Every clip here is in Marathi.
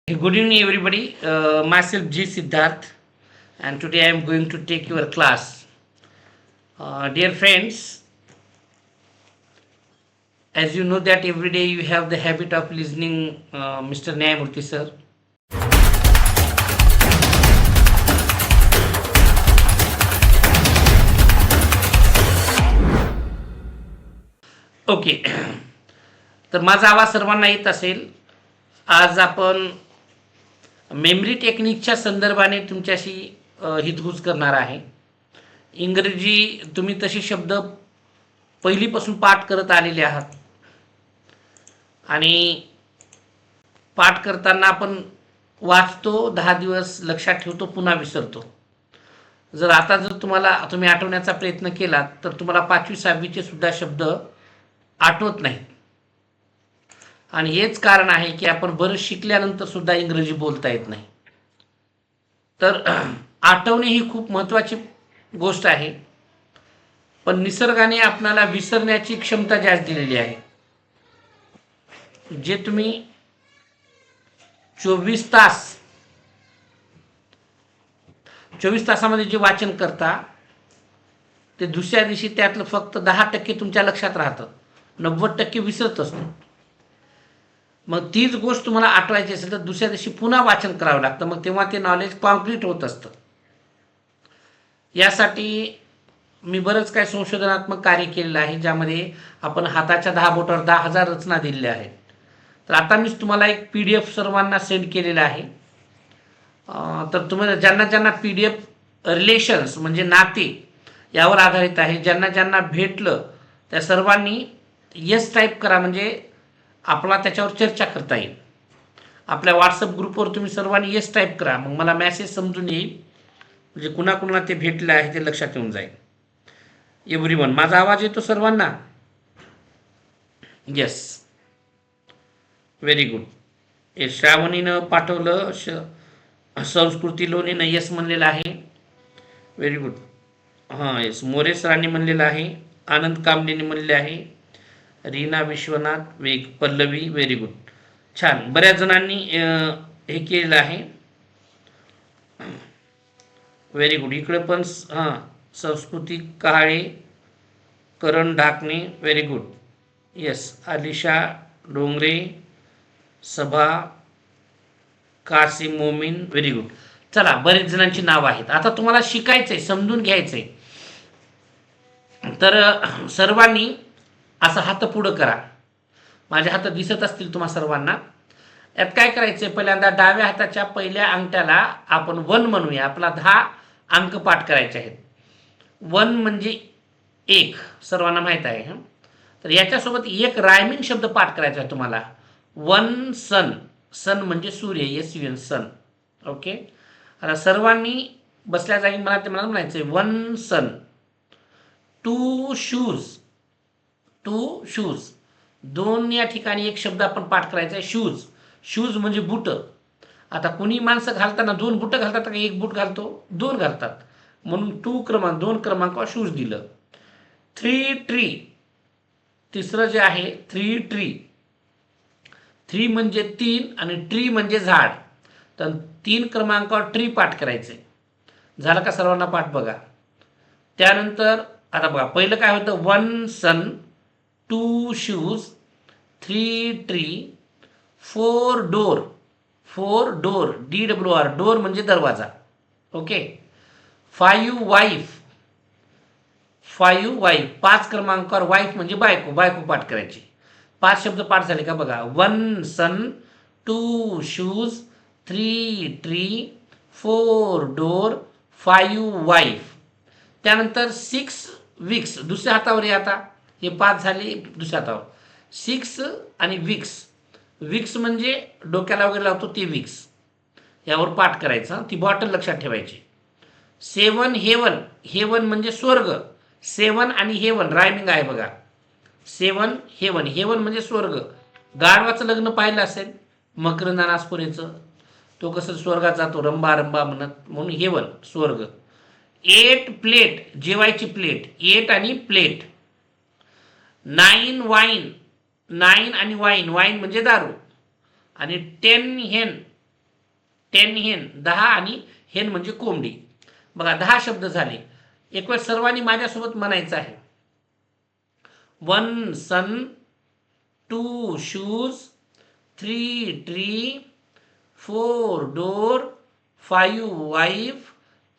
Good evening, everybody. Myself G. Siddharth, and today I am going to take your class. Dear friends, as you know that every day you have the habit of listening Mr. Nyamurthy sir. Okay. तर माझा आवाज सर्वांना येत असेल. आज आपण मेमरी टेक्निकच्या संदर्भाने तुमच्याशी हितगुज करणार आहे. इंग्रजी तुम्ही तसे शब्द पहिलीपासून पाठ करत आलेले आहात आणि पाठ करताना आपण वाचतो, 10 दिवस लक्षात ठेवतो, पुन्हा विसरतो. जर तुम्ही आठवण्याचा प्रयत्न केलात तर तुम्हाला 5वी 6वीचे सुद्धा शब्द आठवत नाहीत. आणि हेच कारण आहे की आपण बरं शिकल्यानंतर सुद्धा इंग्रजी बोलता येत नाही. तर आठवणे ही खूप महत्त्वाची गोष्ट आहे, पण निसर्गाने आपल्याला विसरण्याची क्षमता जास्त दिलेली आहे. जे तुम्ही 24 तासामध्ये जे वाचन करता ते दुसऱ्या दिवशी त्यातलं फक्त 10% तुमच्या लक्षात राहतं, 90% विसरत असतो. मग तीच गोष्ट तुम्हाला आठवायची असेल तर दुसऱ्या दिवशी पुन्हा वाचन करावं लागतं. मग तेव्हा ते नॉलेज कॉम्प्लीट होत असतं. यासाठी मी बरंच काही संशोधनात्मक कार्य केलेलं आहे, ज्यामध्ये आपण हाताच्या 10 बोटावर 10,000 रचना दिलेल्या आहेत. तर आता मी तुम्हाला एक PDF सर्वांना सेंड केलेला आहे. तर तुम्हाला ज्यांना PDF रिलेशन्स म्हणजे नाते यावर आधारित आहे, ज्यांना भेटलं त्या सर्वांनी येस टाईप करा, म्हणजे आपला त्याच्यावर चर्चा करता येईल. आपल्या व्हॉट्सअप ग्रुपवर तुम्ही सर्वांनी येस टाईप करा, मग मला मेसेज समजून येईल, म्हणजे कुणाकुणाला ते भेटलं आहे ते लक्षात येऊन जाईल. एव्हरीवन, माझा आवाज येतो सर्वांना? Yes, very good. हे श्रावणीनं पाठवलं, संस्कृती लोणीनं येस म्हणलेलं आहे, व्हेरी गुड. हां येस, मोरे सरांनी म्हणलेलं आहे, आनंद कांबळेंनी म्हणले आहे, रीना विश्वनाथ, वेग पल्लवी, व्हेरी गुड, छान. बऱ्याच जणांनी हे केलेलं आहे, व्हेरी गुड. इकडे पण हां, Sanskruti Kale, Karan Dhakane, very good. Yes, Alisha Dongre, Saba Kasim Momin, very good. चला, बरेच जणांची नावं आहेत. आता तुम्हाला शिकायचंय, समजून घ्यायचंय. तर सर्वांनी असं हात पुढं करा. माझे हात दिसत असतील तुम्हा सर्वांना. यात काय करायचंय, पहिल्यांदा डाव्या हाताच्या पहिल्या अंगठ्याला आपण 1 म्हणूया. आपला 10 अंक पाठ करायचे आहेत. 1 म्हणजे 1, सर्वांना माहीत आहे. तर याच्यासोबत एक रायमिंग शब्द पाठ करायचा आहे तुम्हाला. 1 सन, सन म्हणजे सूर्य, SUN, सन. ओके. आता सर्वांनी बसल्या जागी मला ते म्हणायचं आहे 1 सन. 2 शूज, 2 शूज, 2 या ठिकाणी एक शब्द आपण पाठ करायचा आहे, शूज. शूज म्हणजे बूट. आता कुणी माणसं घालताना 2 बूट घालतात का 1 बूट घालतो? 2 घालतात, म्हणून 2 क्रमांकावर शूज दिलं. 3 ट्री, तिसरं जे आहे 3 ट्री. 3 म्हणजे 3 आणि ट्री म्हणजे झाड. तर 3 क्रमांकावर ट्री पाठ करायचे. झालं का सर्वांना पाठ? बघा. त्यानंतर आता बघा, पहिलं काय होतं, 1 sun, 2 shoes, 3 tree, 4 door. 4 door, DOOR, door म्हणजे दरवाजा. ओके. 5 वाईफ, 5 वाईफ, 5 क्रमांकावर वाईफ म्हणजे बायको, बायको पाठ करायची. 5 शब्द पाठ झाले का? बघा. 1 sun, 2 shoes, 3 tree, 4 door, 5 wife. त्यानंतर 6 वीक्स, दुसऱ्या हातावर आहे. आता हे 5 झाले दुसऱ्या हातावर. 6 आणि विक्स. विक्स म्हणजे डोक्याला वगैरे लावतो ते विक्स, यावर पाठ करायचं. ती बॉटल लक्षात ठेवायची. 7 हेवन, हेवन म्हणजे स्वर्ग. 7 आणि हेवन रायमिंग आहे बघा. 7 हेवन, हेवन म्हणजे स्वर्ग. गाढवाचं लग्न पाहिलं असेल, मकरंद अनासपुरेचं, तो कसं स्वर्गात जातो रंबा रंबा म्हणत, म्हणून हेवन स्वर्ग. 8 प्लेट, जेवायची प्लेट, 8 आणि प्लेट. 9 वाईन, 9 आणि वाईन, वाईन म्हणजे दारू. आणि 10 हेन, 10 हेन 10 आणि हेन म्हणजे कोंबडी. बघा 10 शब्द झाले. एक वेळ सर्वांनी माझ्यासोबत म्हणायचं आहे. 1 sun, 2 shoes, 3 tree, 4 door, 5 wife,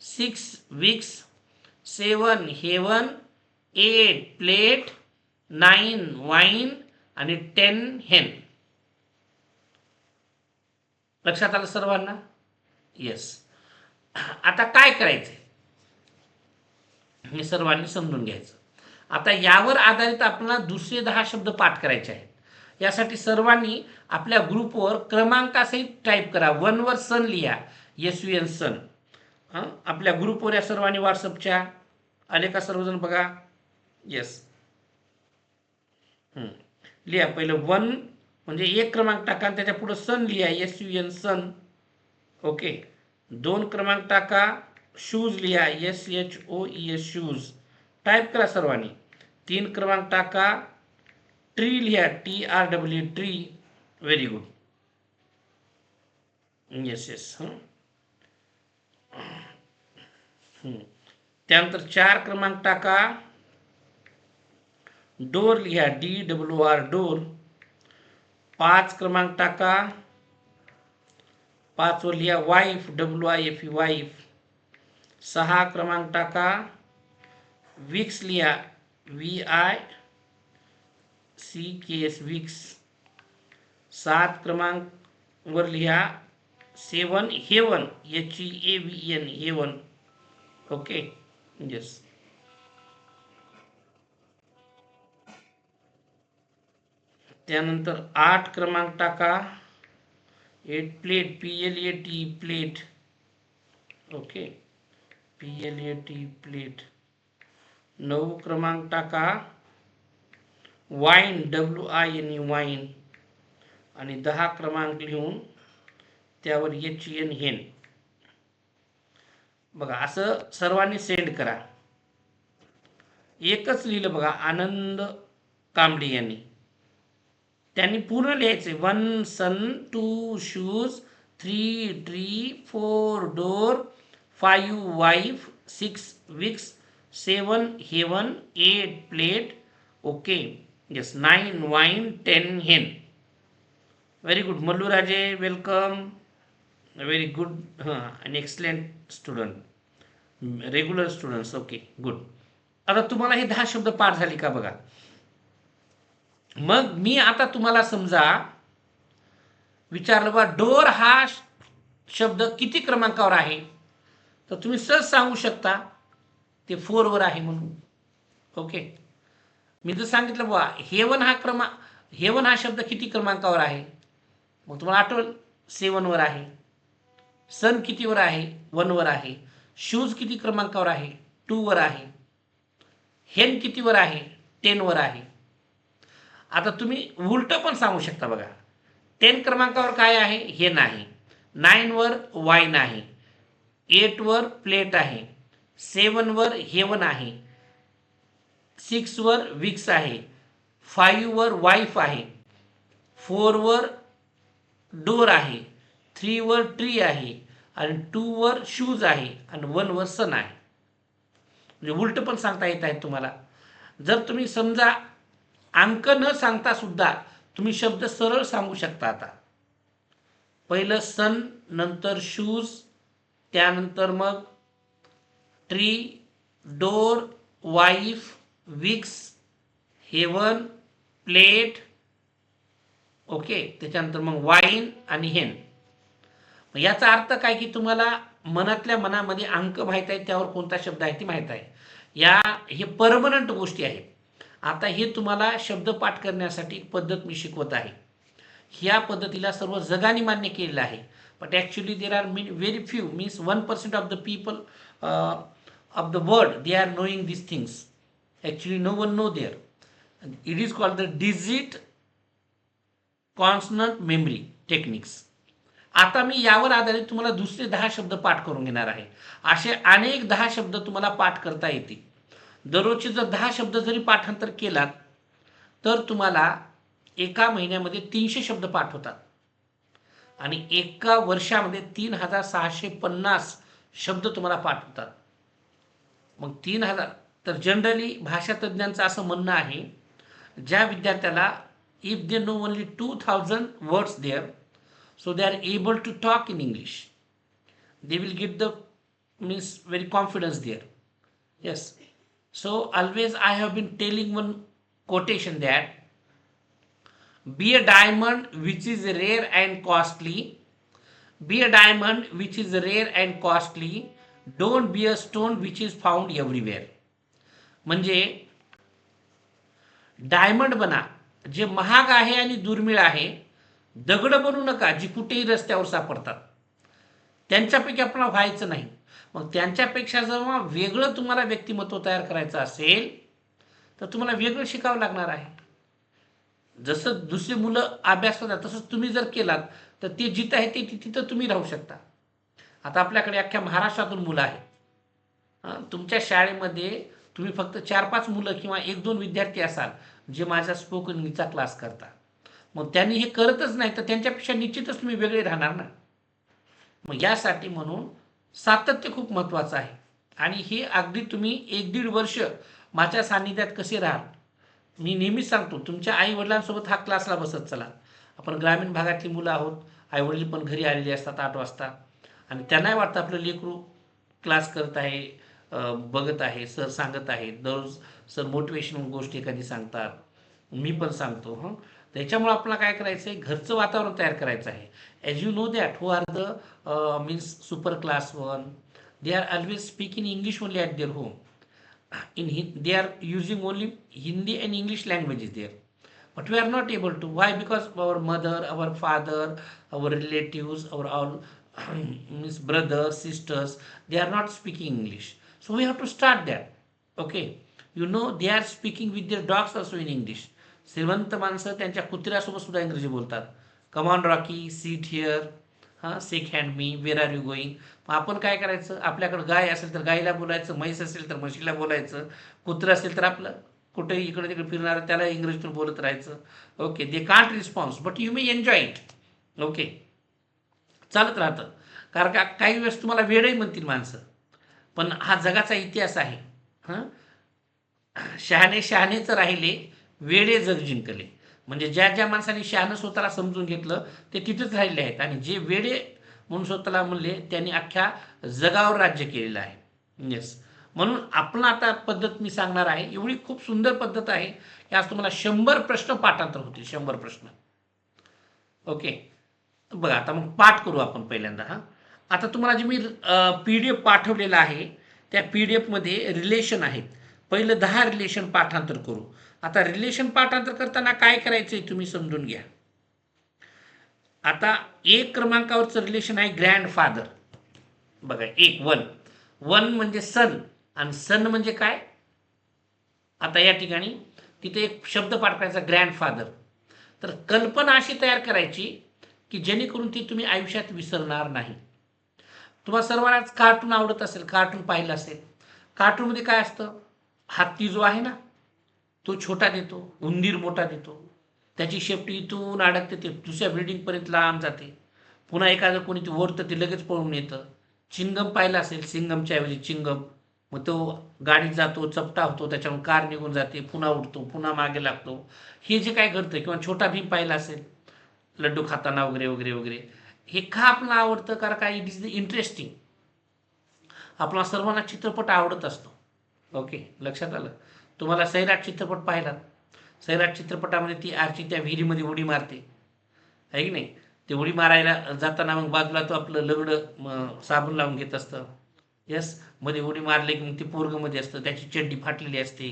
6 Vicks, 7 heaven, 8 plate, 9 wine आणि 10 हेन. लक्षात आलं सर्वांना? येस. आता काय करायचंय हे सर्वांनी समजून घ्यायचं. आता यावर आधारित आपल्याला दुसरे 10 शब्द पाठ करायचे आहेत. यासाठी सर्वांनी आपल्या ग्रुपवर क्रमांकासहित टाईप करा. 1 वर सन लिहा, SUN सन. आपल्या ग्रुपवर या सर्वांनी व्हॉट्सअपच्या आले का सर्वजण बघा? येस. लिहा. पहिलं 1 म्हणजे एक क्रमांक टाका आणि त्याच्या पुढे सन लिहा, SUN सन. ओके. 2 क्रमांक टाका, शूज लिहा, SHOES शूज. टाईप करा सर्वांनी. 3 क्रमांक टाका, ट्री लिहा, TRW tree. Very good. Yes yes. त्यानंतर 4 क्रमांक टाका, डोर लिहा, DOOR डोर. 5 क्रमांक टाका, 5 वर लिहा वाईफ, WIFE वाईफ. 6 क्रमांक टाका, विक्स लिहा, VICKS विक्स. 7 क्रमांक वर लिहा 7 heaven, HEAVEN heaven. Okay. Yes. त्यानंतर 8 क्रमांक टाका, 8 plate, PLAT plate. Okay. PLAT plate. 9 क्रमांक टाका, वाईन, WINE वाईन. आणि 10 क्रमांक लिहून त्यावर HEN हेन. बघा असं सर्वांनी सेंड करा. एकच लिहिलं बघा आनंद कांबळे यांनी. त्यांनी पूर्ण लिहायचे. 1 sun, 2 shoes, 3 tree, 4 door, 5 wife, 6 Vicks, 7 heaven, 8 plate. Okay. Yes. 9 wine, 10 hen. Very good. Mallu Raje welcome. Very good. आणि excellent student, regular students. Okay good. आता तुम्हाला हे 10 शब्द पाठ झाले का बघा. मग मी आता तुम्हाला समजा विचारलं बा डोर हा शब्द किती क्रमांकावर आहे, तर तुम्ही सहज सांगू शकता ते 4 वर आहे म्हणून. ओके. मी जर सांगितलं बा हेवन हा शब्द किती क्रमांकावर आहे, मग तुम्हाला आठवलं 7 वर आहे. सन कितीवर आहे, 1 वर आहे. शूज किती क्रमांकावर आहे, 2 वर आहे. हेन कितीवर आहे, 10 वर आहे. आता तुम्ही उलट पण सांगू शकता बघा. 10 क्रमांकावर काय आहे, हेन आहे. 9 वर वाईन आहे. 8 वर प्लेट आहे. 7 वर हेवन आहे. 6 वर विक्स आहे. 5 वर वाईफ आहे. 4 वर डोर आहे. 3 वर ट्री आहे. आणि 2 वर शूज आहे. आणि 1 वर सन आहे. म्हणजे उलट पण सांगता येत आहे तुम्हाला. जर तुम्ही समजा अंक न सांगता सुद्धा तुम्ही शब्द सरळ सांगू शकता. आता पहिलं सन, नंतर शूज, त्यानंतर मग tree, door, wife, weeks, heaven, plate. Okay. त्याच्यानंतर मग वाईन आणि हेन. याचा अर्थ काय की तुम्हाला मनातल्या मनामध्ये अंक माहीत आहे, त्यावर कोणता शब्द आहे ती माहीत आहे. हे परमनंट गोष्टी आहेत. आता हे तुम्हाला शब्द पाठ करण्यासाठी पद्धत मी शिकवत आहे. ह्या पद्धतीला सर्व जगाने मान्य केलेलं आहे. But actually there are very few, means 1% of the people of the world they are knowing this things. Actually no one know there. It is called the digit consonant memory techniques. आता मी यावर आधारित तुम्हाला दुसरे 10 शब्द पाठ करून घेणार आहे. असे अनेक 10 शब्द तुम्हाला पाठ करता येतील. दररोजचे जर 10 शब्द जरी पाठांतर केलात तर तुम्हाला एका महिन्यामध्ये 300 शब्द पाठ होतात. आणि एका वर्षामध्ये 3650 शब्द तुम्हाला पाठ होतात. मग 3000, तर जनरली भाषा तज्ज्ञांचं असं म्हणणं आहे, ज्या विद्यार्थ्याला if they know only 2000 words there, so they are able to talk in English, they will get the means very confidence there. Yes, so always I have been telling one quotation that be a diamond which is rare and costly, be a diamond which is rare and costly, don't be a stone which is found everywhere. म्हणजे डायमंड बना जे महाग आहे आणि दुर्मिळ आहे, दगड बनू नका जी कुठेही रस्त्यावर सापडतात. त्यांच्यापैकी आपल्याला व्हायचं नाही. मग त्यांच्यापेक्षा जेव्हा वेगळं तुम्हाला व्यक्तिमत्व तयार करायचं असेल तर तुम्हाला वेगळं शिकावं लागणार आहे. जसं दुसरी मुलं अभ्यास करतात तसंच तुम्ही जर केलात तर ते जिथं आहे ते तिथं तुम्ही राहू शकता. आता आपल्याकडे अख्ख्या महाराष्ट्रातून मुलं आहेत. तुमच्या शाळेमध्ये तुम्ही फक्त 4-5 मुलं किंवा 1-2 विद्यार्थी असाल जे माझा स्पोकन इंग्लिशचा क्लास करता. मग त्यांनी हे करतच नाही तर त्यांच्यापेक्षा निश्चितच तुम्ही वेगळे राहणार ना. मग यासाठी म्हणून सातत्य खूप महत्त्वाचं आहे. आणि हे अगदी तुम्ही 1-1.5 वर्ष माझ्या सान्निध्यात कसे राहाल. मी नेहमीच सांगतो, तुमच्या आई वडिलांसोबत हा क्लासला बसत चला. आपण ग्रामीण भागातली मुलं आहोत, आईवडील पण घरी आलेले असतात 8 वाजता आणि त्यांनाही वाटतं आपलं लेकरू क्लास करत आहे, बघत आहे, सर सांगत आहे, दररोज सर मोटिवेशनल गोष्टी एखादी सांगतात, मी पण सांगतो. त्याच्यामुळे आपल्याला काय करायचं आहे, घरचं वातावरण तयार करायचं आहे. As you know that who are the means super class 1, they are always speak in English only at there home. They are using only Hindi and English languages there, but we are not able to. Why? Because our mother, our father, our relatives, our all means brothers, sisters, they are not speaking English. So we have to start that. Okay, you know they are speaking with their dogs also in English. श्रीमंत माणसं त्यांच्या कुत्र्यासोबत सुद्धा इंग्रजी बोलतात. Come on Rocky, sit here, shake hand me, where are you going. मग आपण काय करायचं, आपल्याकडं गाय असेल तर गायला बोलायचं, म्हैस असेल तर म्हशीला बोलायचं, कुत्रं असेल तर आपलं कुठेही इकडे तिकडे फिरणार त्याला इंग्रजीतून बोलत राहायचं. Okay, they can't response but you may enjoy it. Okay, चालत राहतं. कारण का काही वेळेस तुम्हाला वेळही म्हणतील माणसं, पण हा जगाचा इतिहास आहे. शहाणे शहाणेच राहिले, वेडे जग जिंकले. म्हणजे ज्या ज्या माणसांनी शहाणं स्वतःला समजून घेतलं ते तिथेच राहिले आहेत आणि जे वेडे म्हणून स्वतःला म्हणले त्यांनी अख्ख्या जगावर राज्य केलेलं आहे. येस, म्हणून आपण आता पद्धत मी सांगणार आहे, एवढी खूप सुंदर पद्धत आहे की आज तुम्हाला 100 प्रश्न पाठांतर होतील. 100 प्रश्न. ओके, बघा आता मग पाठ करू आपण पहिल्यांदा. आता तुम्हाला जे मी PDF पाठवलेलं आहे त्या PDF मध्ये रिलेशन आहेत. पहिलं 10 रिलेशन पाठांतर करू. आता रिलेशन पाठांतर करताना काय करायचंय तुम्ही समजून घ्या. आता 1 क्रमांकावरचं रिलेशन आहे ग्रँडफादर. बघा 1 म्हणजे सन, आणि सन म्हणजे काय. आता या ठिकाणी तिथे एक शब्द पाठ करायचा ग्रँडफादर. तर कल्पना अशी तयार करायची की जेणेकरून ती तुम्ही आयुष्यात विसरणार नाही. तुम्हाला सर्वांनाच कार्टून आवडत असेल, कार्टून पाहिलं असेल. कार्टूनमध्ये काय असतं, हत्ती जो आहे ना तो छोटा देतो, उंदीर मोठा देतो, त्याची शेपटी इथून अडकते ते दुसऱ्या बिल्डिंगपर्यंत लांब जाते, पुन्हा एखादं कोणी ते ओढतं ते लगेच पळून येतं. चिंगम पाहिलं असेल, सिंगमच्या ऐवजी चिंगम, मग तो गाडीत जातो, चपटा होतो, त्याच्यावर कार निघून जाते, पुन्हा उठतो, पुन्हा मागे लागतो. हे जे काय घडतं, किंवा छोटा भीम पाहिला असेल लड्डू खाताना वगैरे वगैरे वगैरे. हे का आपल्याला आवडतं, कारण काय, इट इज द इंटरेस्टिंग. आपल्याला सर्वांना चित्रपट आवडत असतो. ओके, लक्षात आलं. तुम्हाला सैराट चित्रपट पाहिलात, सैराट चित्रपटामध्ये ती आरची त्या विहिरीमध्ये उडी मारते आहे की नाही. ते उडी मारायला जाताना मग बाजूला तो आपलं लंगडं साबण लावून घेत असतं. यस, मध्ये उडी मारले की मग ती पोरगमध्ये असतं, त्याची चड्डी फाटलेली असते.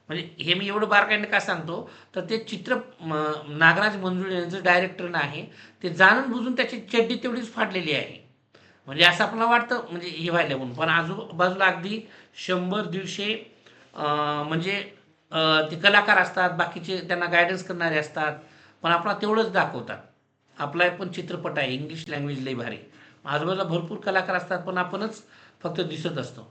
म्हणजे हे मी एवढं बारकाईने का सांगतो, तर ते चित्र नागराज मंजुळे यांचं डायरेक्टरनं आहे, ते जाणून बुजून त्याची चड्डी तेवढीच फाटलेली आहे. म्हणजे असं आपल्याला वाटतं म्हणजे हे व्हायला म्हणून, पण आजूबाजूला अगदी 100-150 म्हणजे ते कलाकार असतात, बाकीचे त्यांना गायडन्स करणारे असतात, पण आपल्याला तेवढंच दाखवतात. आपला पण चित्रपट आहे, इंग्लिश लँग्वेज लई भारी, आजूबाजूला भरपूर कलाकार असतात पण आपणच फक्त दिसत असतो.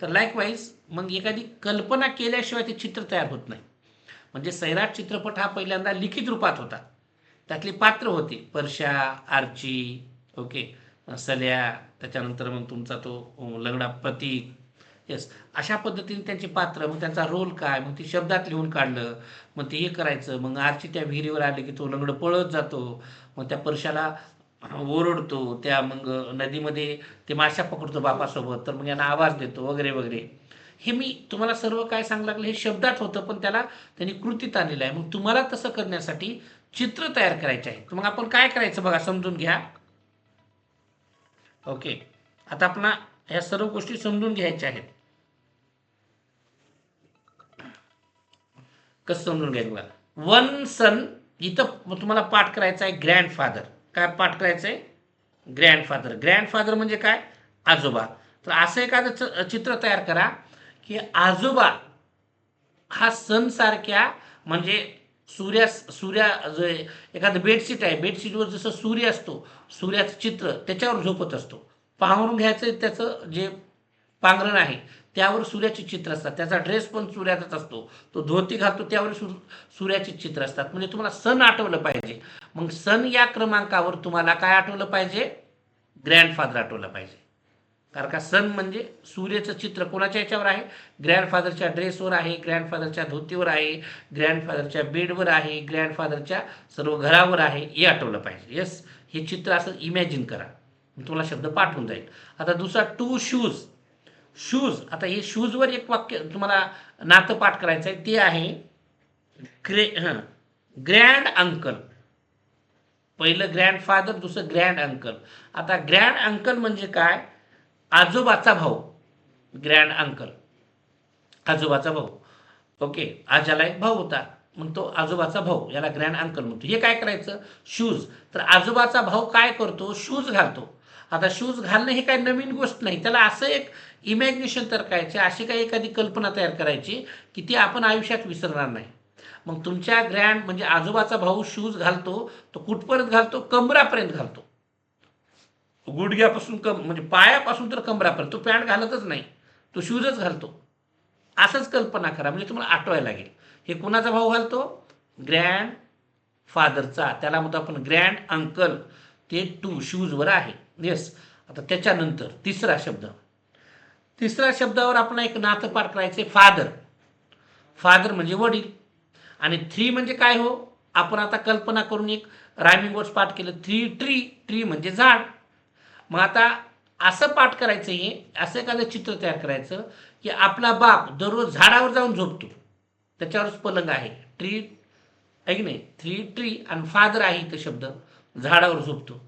तर लाईकवाईज मग एखादी कल्पना केल्याशिवाय ते चित्र तयार होत नाही. म्हणजे सैराट चित्रपट हा पहिल्यांदा लिखित रूपात होता, त्यातली पात्र होती परशा, आर्ची, ओके, सल्या, त्याच्यानंतर मग तुमचा तो लंगडा प्रतीक. येस, अशा पद्धतीने त्यांची पात्र, मग त्यांचा रोल काय, मग ती शब्दात लिहून काढलं. मग ते हे करायचं. मग आरची त्या विहिरीवर आले की तो लंगडं पळत जातो. मग त्या परशाला ओरडतो. त्या मग नदीमध्ये ते माशा पकडतो बापासोबत, तर मग यांना आवाज देतो वगैरे वगैरे. हे मी तुम्हाला सर्व काय सांगू लागलं हे शब्दात होतं, पण त्याला त्यांनी कृतीत आणलेलं आहे. मग तुम्हाला तसं करण्यासाठी चित्र तयार करायचे आहे. तर मग आपण काय करायचं बघा, समजून घ्या. ओके, आता आपण ह्या सर्व गोष्टी समजून घ्यायच्या आहेत. कसं समजून घ्यायचं बघा. वन सन, इथं तुम्हाला पाठ करायचा आहे ग्रँडफादर. काय पाठ करायचं आहे? ग्रँडफादर. ग्रँडफादर म्हणजे काय? आजोबा. तर असं एखादं चित्र तयार करा की आजोबा हा सण सारख्या, म्हणजे सूर्या जो एखादं बेडशीट आहे, बेडशीटवर जसं सूर्य असतो, सूर्याचं चित्र त्याच्यावर झोपत असतो. पांघरून घ्यायचं त्याचं जे पांघरण आहे त्यावर सूर्याची चित्र असतात. त्याचा ड्रेस पण सूर्याचाच असतो. तो धोती घालतो त्यावर सूर्याची चित्र असतात. म्हणजे तुम्हाला सण आठवलं पाहिजे. मग सण या क्रमांकावर तुम्हाला काय आठवलं पाहिजे? ग्रँडफादर आठवलं पाहिजे. कारण का सण म्हणजे सूर्याचं चित्र कोणाच्या याच्यावर आहे? ग्रँडफादरच्या ड्रेसवर आहे, ग्रँडफादरच्या धोतीवर आहे, ग्रँडफादरच्या बेडवर आहे, ग्रँडफादरच्या सर्व घरावर आहे. हे आठवलं पाहिजे. येस, हे चित्र असं इमॅजिन करा, तुम्हाला शब्द पाठवून जाईल. आता दुसरा टू शूज. शूज, आता हे शूजवर एक वाक्य तुम्हाला नातं पाठ करायचं आहे. ते आहे ग्रँड अंकल. पहिलं ग्रँडफादर, दुसरं ग्रँड अंकल. आता ग्रँड अंकल म्हणजे काय? आजोबाचा भाऊ. ग्रँड अंकल, आजोबाचा भाऊ. ओके, आजाला एक भाऊ होता, मग तो आजोबाचा भाऊ, याला ग्रँड अंकल म्हणतो. हे काय करायचं? शूज. तर आजोबाचा भाऊ काय करतो? शूज घालतो. आता शूज घालणं हे काही नवीन गोष्ट नाही. त्याला असं एक इमॅजिनेशन तर करायचे, अशी काही एखादी कल्पना तयार करायची की ती आपण आयुष्यात विसरणार नाही. मग तुमच्या ग्रँड म्हणजे आजोबाचा भाऊ शूज घालतो, तो कुठपर्यंत घालतो? कमरापर्यंत घालतो. गुडघ्यापासून म्हणजे पायापासून तर कमरापर्यंत. तो पॅन्ट घालतच नाही, तो शूजच घालतो. असंच कल्पना करा, म्हणजे तुम्हाला आठवायला लागेल. हे कुणाचा भाऊ घालतो? ग्रँड फादरचा. त्याला म्हणतो आपण ग्रँड अंकल. ते टू शूजवर आहे. येस. आता त्याच्यानंतर तिसरा शब्द. तिसऱ्या शब्दावर आपण एक नातं पाठ करायचे, फादर. फादर म्हणजे वडील. आणि थ्री म्हणजे काय हो? आपण आता कल्पना करून एक रायमिंग वर्ड्स पाठ केलं. Three tree. ट्री म्हणजे झाड. मग आता असं पाठ करायचं, हे असं एखादं चित्र तयार करायचं की आपला बाप दररोज झाडावर जाऊन झोपतो, त्याच्यावरच पलंग आहे. ट्री आहे की नाही? थ्री ट्री आणि फादर आहे इथं शब्द, झाडावर झोपतो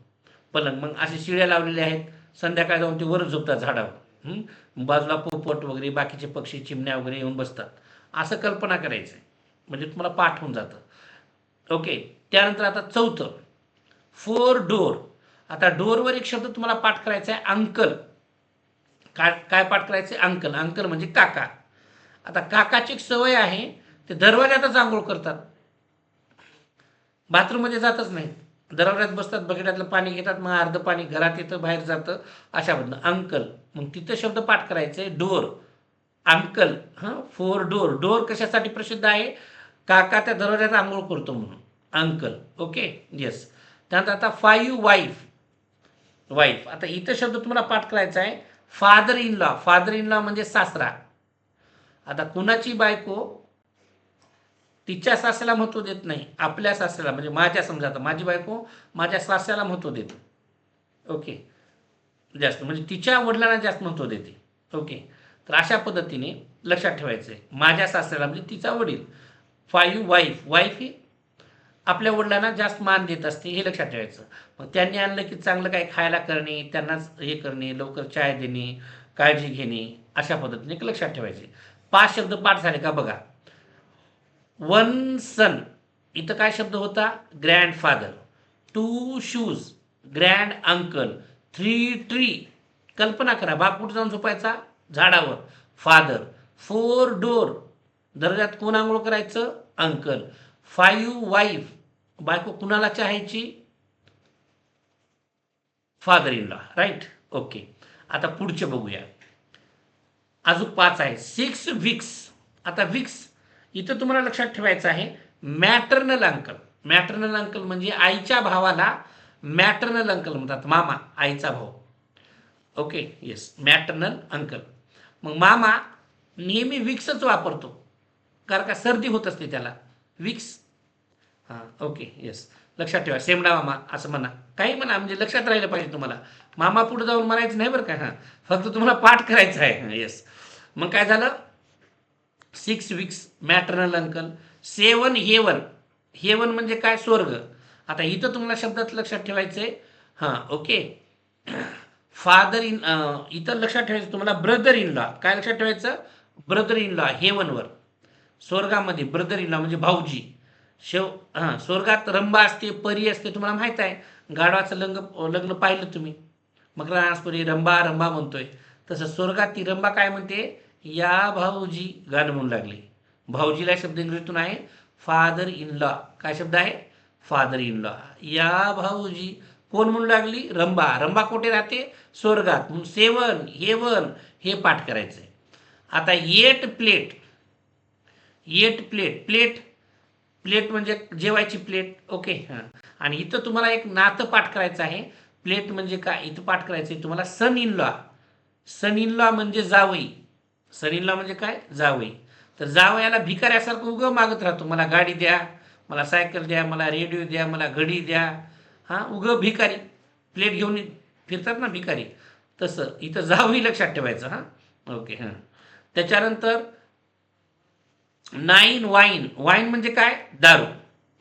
पलंग. मग असे शिड्या लावलेल्या आहेत, संध्याकाळी जाऊन ते वरच झोपतात झाडावर. बाजूला पोपट वगैरे बाकीचे पक्षी, चिमण्या वगैरे येऊन बसतात. असं कल्पना करायचं, म्हणजे तुम्हाला पाठ होऊन जातं. ओके, त्यानंतर आता चौथं, फोर डोर. आता डोरवर एक शब्द तुम्हाला पाठ करायचा आहे, अंकल. काय काय पाठ करायचे? अंकल. अंकल म्हणजे काका. आता काकाची एक सवय आहे, ते दरवाजातच आंघोळ करतात, बाथरूममध्ये जातच नाहीत. दरवाजात बसतात, बकेटातलं पाणी घेतात, मग अर्ध पाणी घरात येतं, बाहेर जातं, अशा बद्दल अंकल. मग तिथं शब्द पाठ करायचे door, uncle. Four door. Door कशासाठी प्रसिद्ध आहे? काका त्या दरवाजात आंघोळ करतो म्हणून अंकल. Okay, yes. त्यानंतर आता फाईव्ह वाईफ. वाईफ, आता इथं शब्द तुम्हाला पाठ करायचा आहे, father in law. Father in law म्हणजे सासरा. आता कुणाची बायको तिच्या सासऱ्याला महत्व देत नाही, आपल्या सासऱ्याला, म्हणजे माझ्या, समजा आता माझी बायको माझ्या सासऱ्याला महत्व देते. ओके, जास्त म्हणजे तिच्या वडिलांना जास्त महत्व देते. ओके, तर अशा पद्धतीने लक्षात ठेवायचं आहे. माझ्या सासऱ्याला म्हणजे तिचा वडील. Five wife. वाईफ ही आपल्या वडिलांना जास्त मान देत असते, हे लक्षात ठेवायचं. मग त्यांनी आणलं की चांगलं काही खायला करणे, त्यांनाच हे करणे, लवकर चाय देणे, काळजी घेणे, अशा पद्धतीने लक्षात ठेवायचे. 5 शब्द पाठ झाले का बघा. वन सन, इथं काय शब्द होता? Grandfather. Two shoes, grand uncle. Three tree, कल्पना करा, बाप कुठं जाऊन झोपायचा? झाडावर, फादर. फोर डोर, दर्जात कोण आंघोळ करायचं? अंकल. फाईव्ह वाईफ, बायको कुणाला चाहायची? Father in law. Right. Okay, आता पुढचे बघूया. अजून 5 आहे. 6 विक्स. आता विक्स इथं तुम्हाला लक्षात ठेवायचं आहे, मॅटर्नल अंकल. मॅटर्नल अंकल म्हणजे आईच्या भावाला मॅटर्नल अंकल म्हणतात, मामा, आईचा भाऊ. Okay, yes, maternal uncle. मग मामा नेहमी विक्सच वापरतो, कारण का सर्दी होत असते त्याला, विक्स. हां, ओके, येस, लक्षात ठेवा. सेमडा मामा असं म्हणा, काही म्हणा, म्हणजे लक्षात राहिलं पाहिजे तुम्हाला. मामा पुढे जाऊन म्हणायचं नाही बरं का. हां, फक्त तुम्हाला पाठ करायचं आहे. येस. मग काय झालं, 6 weeks maternal uncle. 7 heaven. Heaven म्हणजे काय, स्वर्ग. आता इथं तुम्हाला शब्दात लक्षात ठेवायचंय. हां, ओके. फादर इन, इथं लक्षात ठेवायचं तुम्हाला, ब्रदर इन लॉ. काय लक्षात ठेवायचं, ब्रदर इन लॉ हेवनवर, स्वर्गामध्ये ब्रदर इन लॉ म्हणजे भाऊजी. शेव हां, स्वर्गात रंबा असते, परी असते, तुम्हाला माहित आहे. गाढवाचं लग्न पाहिलं तुम्ही, मकरानासपुरी रंबा रंबा म्हणतोय. तसं स्वर्गात ती रंबा काय म्हणते, या भाऊजी गाणं म्हणू लागले. भाऊजीला शब्द इंग्रजीतून आहे फादर इन लॉ. काय शब्द आहे, फादर इन लॉ. या भाऊजी कोण म्हणू लागली, रंबा. रंबा कुठे राहते, स्वर्गात. म्हणून 7 हेवन हे पाठ करायचंय. आता 8 प्लेट. 8 प्लेट. प्लेट, प्लेट म्हणजे जेवायची प्लेट. ओके, हां. आणि इथं तुम्हाला एक नातं पाठ करायचं आहे. प्लेट म्हणजे काय, इथं पाठ करायचं आहे तुम्हाला, son in law. Son in law म्हणजे जावई. सन इन लॉ म्हणजे काय, जावई. तर जावयाला भिकाऱ्यासारखं उगं मागत राहतो, मला गाडी द्या, मला सायकल द्या, मला रेडिओ द्या, मला घडी द्या. हां, उगं भिकारी, प्लेट घेऊन फिरतात ना भिकारी, तसं इथं जावई लक्षात ठेवायचं. हां, ओके, हां. त्याच्यानंतर 9 वाईन. वाईन म्हणजे काय, दारू.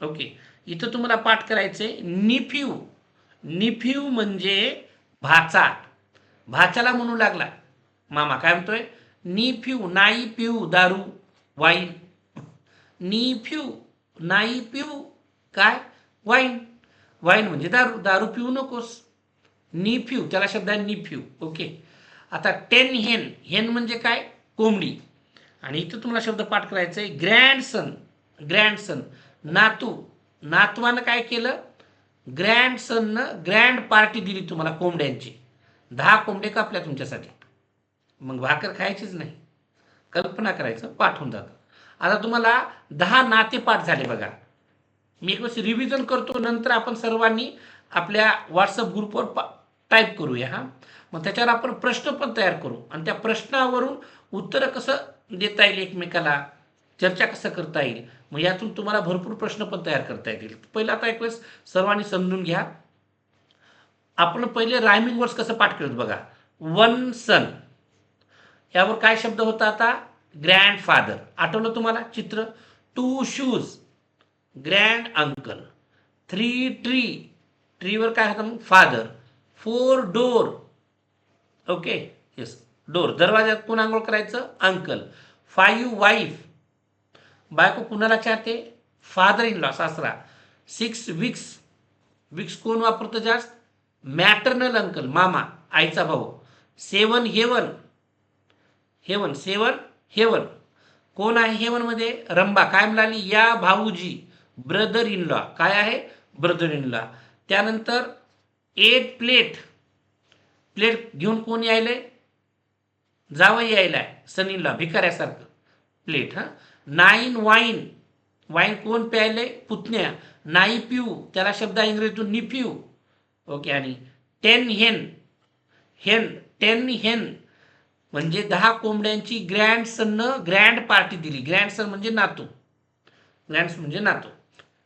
ओके, इथं तुम्हाला पाठ करायचंय निफ्यू. निफ्यू म्हणजे भाचा. भाच्याला म्हणू लागला मामा, काय म्हणतोय, निफ्यू. नाही पिऊ दारू, वाईन. निफ्यू, नाही पिऊ काय, वाईन. वाईन म्हणजे दारू, दारू पिऊ नकोस. निफ्यू, त्याला शब्द आहे निफ्यू. ओके. आता 10 हेन. हेन म्हणजे काय, कोंबडी. आणि इथं तुम्हाला शब्द पाठ करायचा आहे ग्रँडसन. ग्रँडसन, नातू. नातवानं काय केलं, ग्रँडसननं ग्रँड पार्टी दिली तुम्हाला कोंबड्यांची. 10 कोंबडे कापल्या तुमच्यासाठी. मग भाकर खायचीच नाही, कल्पना करायचं, पाठ होऊन जातं. आता तुम्हाला 10 नाते पाठ झाले बघा. मी एक वेळेस रिव्हिजन करतो, नंतर आपण सर्वांनी आपल्या व्हॉट्सअप ग्रुपवर टाईप करूया. हां, मग त्याच्यावर आपण प्रश्न पण तयार करू, आणि त्या प्रश्नावरून उत्तरं कसं देता येईल एकमेकाला, चर्चा कसं करता येईल. मग यातून तुम्हाला भरपूर प्रश्न पण तयार करता येतील. पहिलं आता एक वेळेस सर्वांनी समजून घ्या. आपण पहिले रायमिंग वर्ड्स कसं पाठ करत बघा. 1 सन, यावर काय शब्द होता आता, ग्रँडफादर. आठवलं तुम्हाला चित्र. 2 शूज, ग्रँड अंकल. 3 ट्री, ट्रीवर काय होतं मग, father. 4 door. Okay, yes, door, दरवाजात कोण आंघोळ करायचं, अंकल. 5 वाईफ, बायको कुणाला चाहते, फादर इन लॉ, सासरा. 6 विक्स. विक्स कोण वापरतं जास्त, मॅटर्नल अंकल, मामा, आईचा भाऊ. 7 हेवन. Haven, 7 haven. कोण आहे हेवन मध्ये, रंबा. काय म्हणाली, या भाऊजी, ब्रदर इन लॉ. काय आहे, ब्रदर इन लॉ. त्यानंतर 8 प्लेट. प्लेट घेऊन कोण यायले, जावई यायलाय, सन इन लॉ, भिकाऱ्यासारखं, प्लेट. हां. 9 वाईन. वाईन कोण प्यायले, पुतण्या. नाही पिऊ, त्याला शब्द इंग्रजीतून निफ्यू. ओके. आणि 10 हेन. हेन, 10 हेन म्हणजे 10 कोंबड्यांची ग्रँडसननं ग्रँड पार्टी दिली. ग्रँडसन म्हणजे नातू, ग्रँडसन म्हणजे नातू.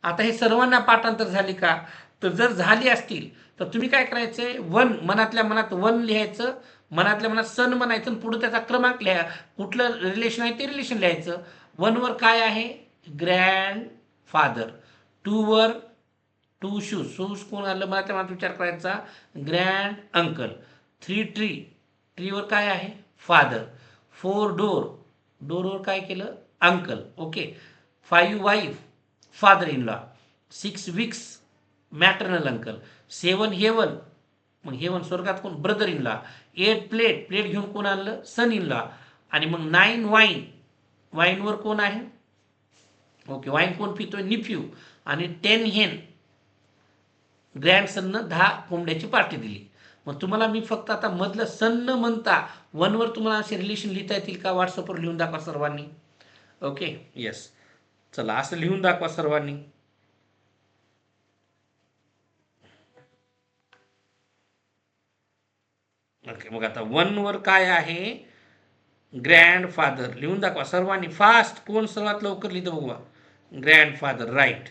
आता हे सर्वांना पाठांतर झाली का, तर जर झाली असतील तर तुम्ही काय करायचंय, 1 मनातल्या मनात 1 लिहायचं, मनातल्या मनात सन म्हणायचं, पुढे त्याचा क्रमांक लिहा, कुठलं रिलेशन आहे ते रिलेशन लिहायचं. 1 वर काय आहे, ग्रँड फादर. 2 वर 2 शूज. शूज कोण आलं, मला त्या मनात विचार करायचा, ग्रँड अंकल. 3 ट्री. ट्रीवर काय आहे, फादर. 4 डोर. डोरवर काय केलं, uncle. Okay. 5 wife, father in law. 6 विक्स, मॅटर्नल अंकल. 7 हेवन, मग हेवन स्वर्गात कोण, brother in law. 8 plate. Plate घेऊन कोण आणलं, सन इन लॉ. आणि मग 9 वाईन. वाईनवर कोण आहे, ओके, वाईन कोण पितोय, निफ्यू. आणि 10 हेन, ग्रँडसननं 10 कोंबड्याची पार्टी दिली. मग तुम्हाला मी फक्त आता मधलं सन न म्हणता 1 वर तुम्हाला असे रिलेशन लिहिता येतील का, व्हॉट्सअपवर लिहून दाखवा सर्वांनी. ओके, येस, चला असं लिहून दाखवा सर्वांनी. ओके, मग आता 1 वर काय आहे? ग्रँडफादर. लिहून दाखवा सर्वांनी फास्ट. कोण सर्वात लवकर लिहितं बघूया. Grandfather, right.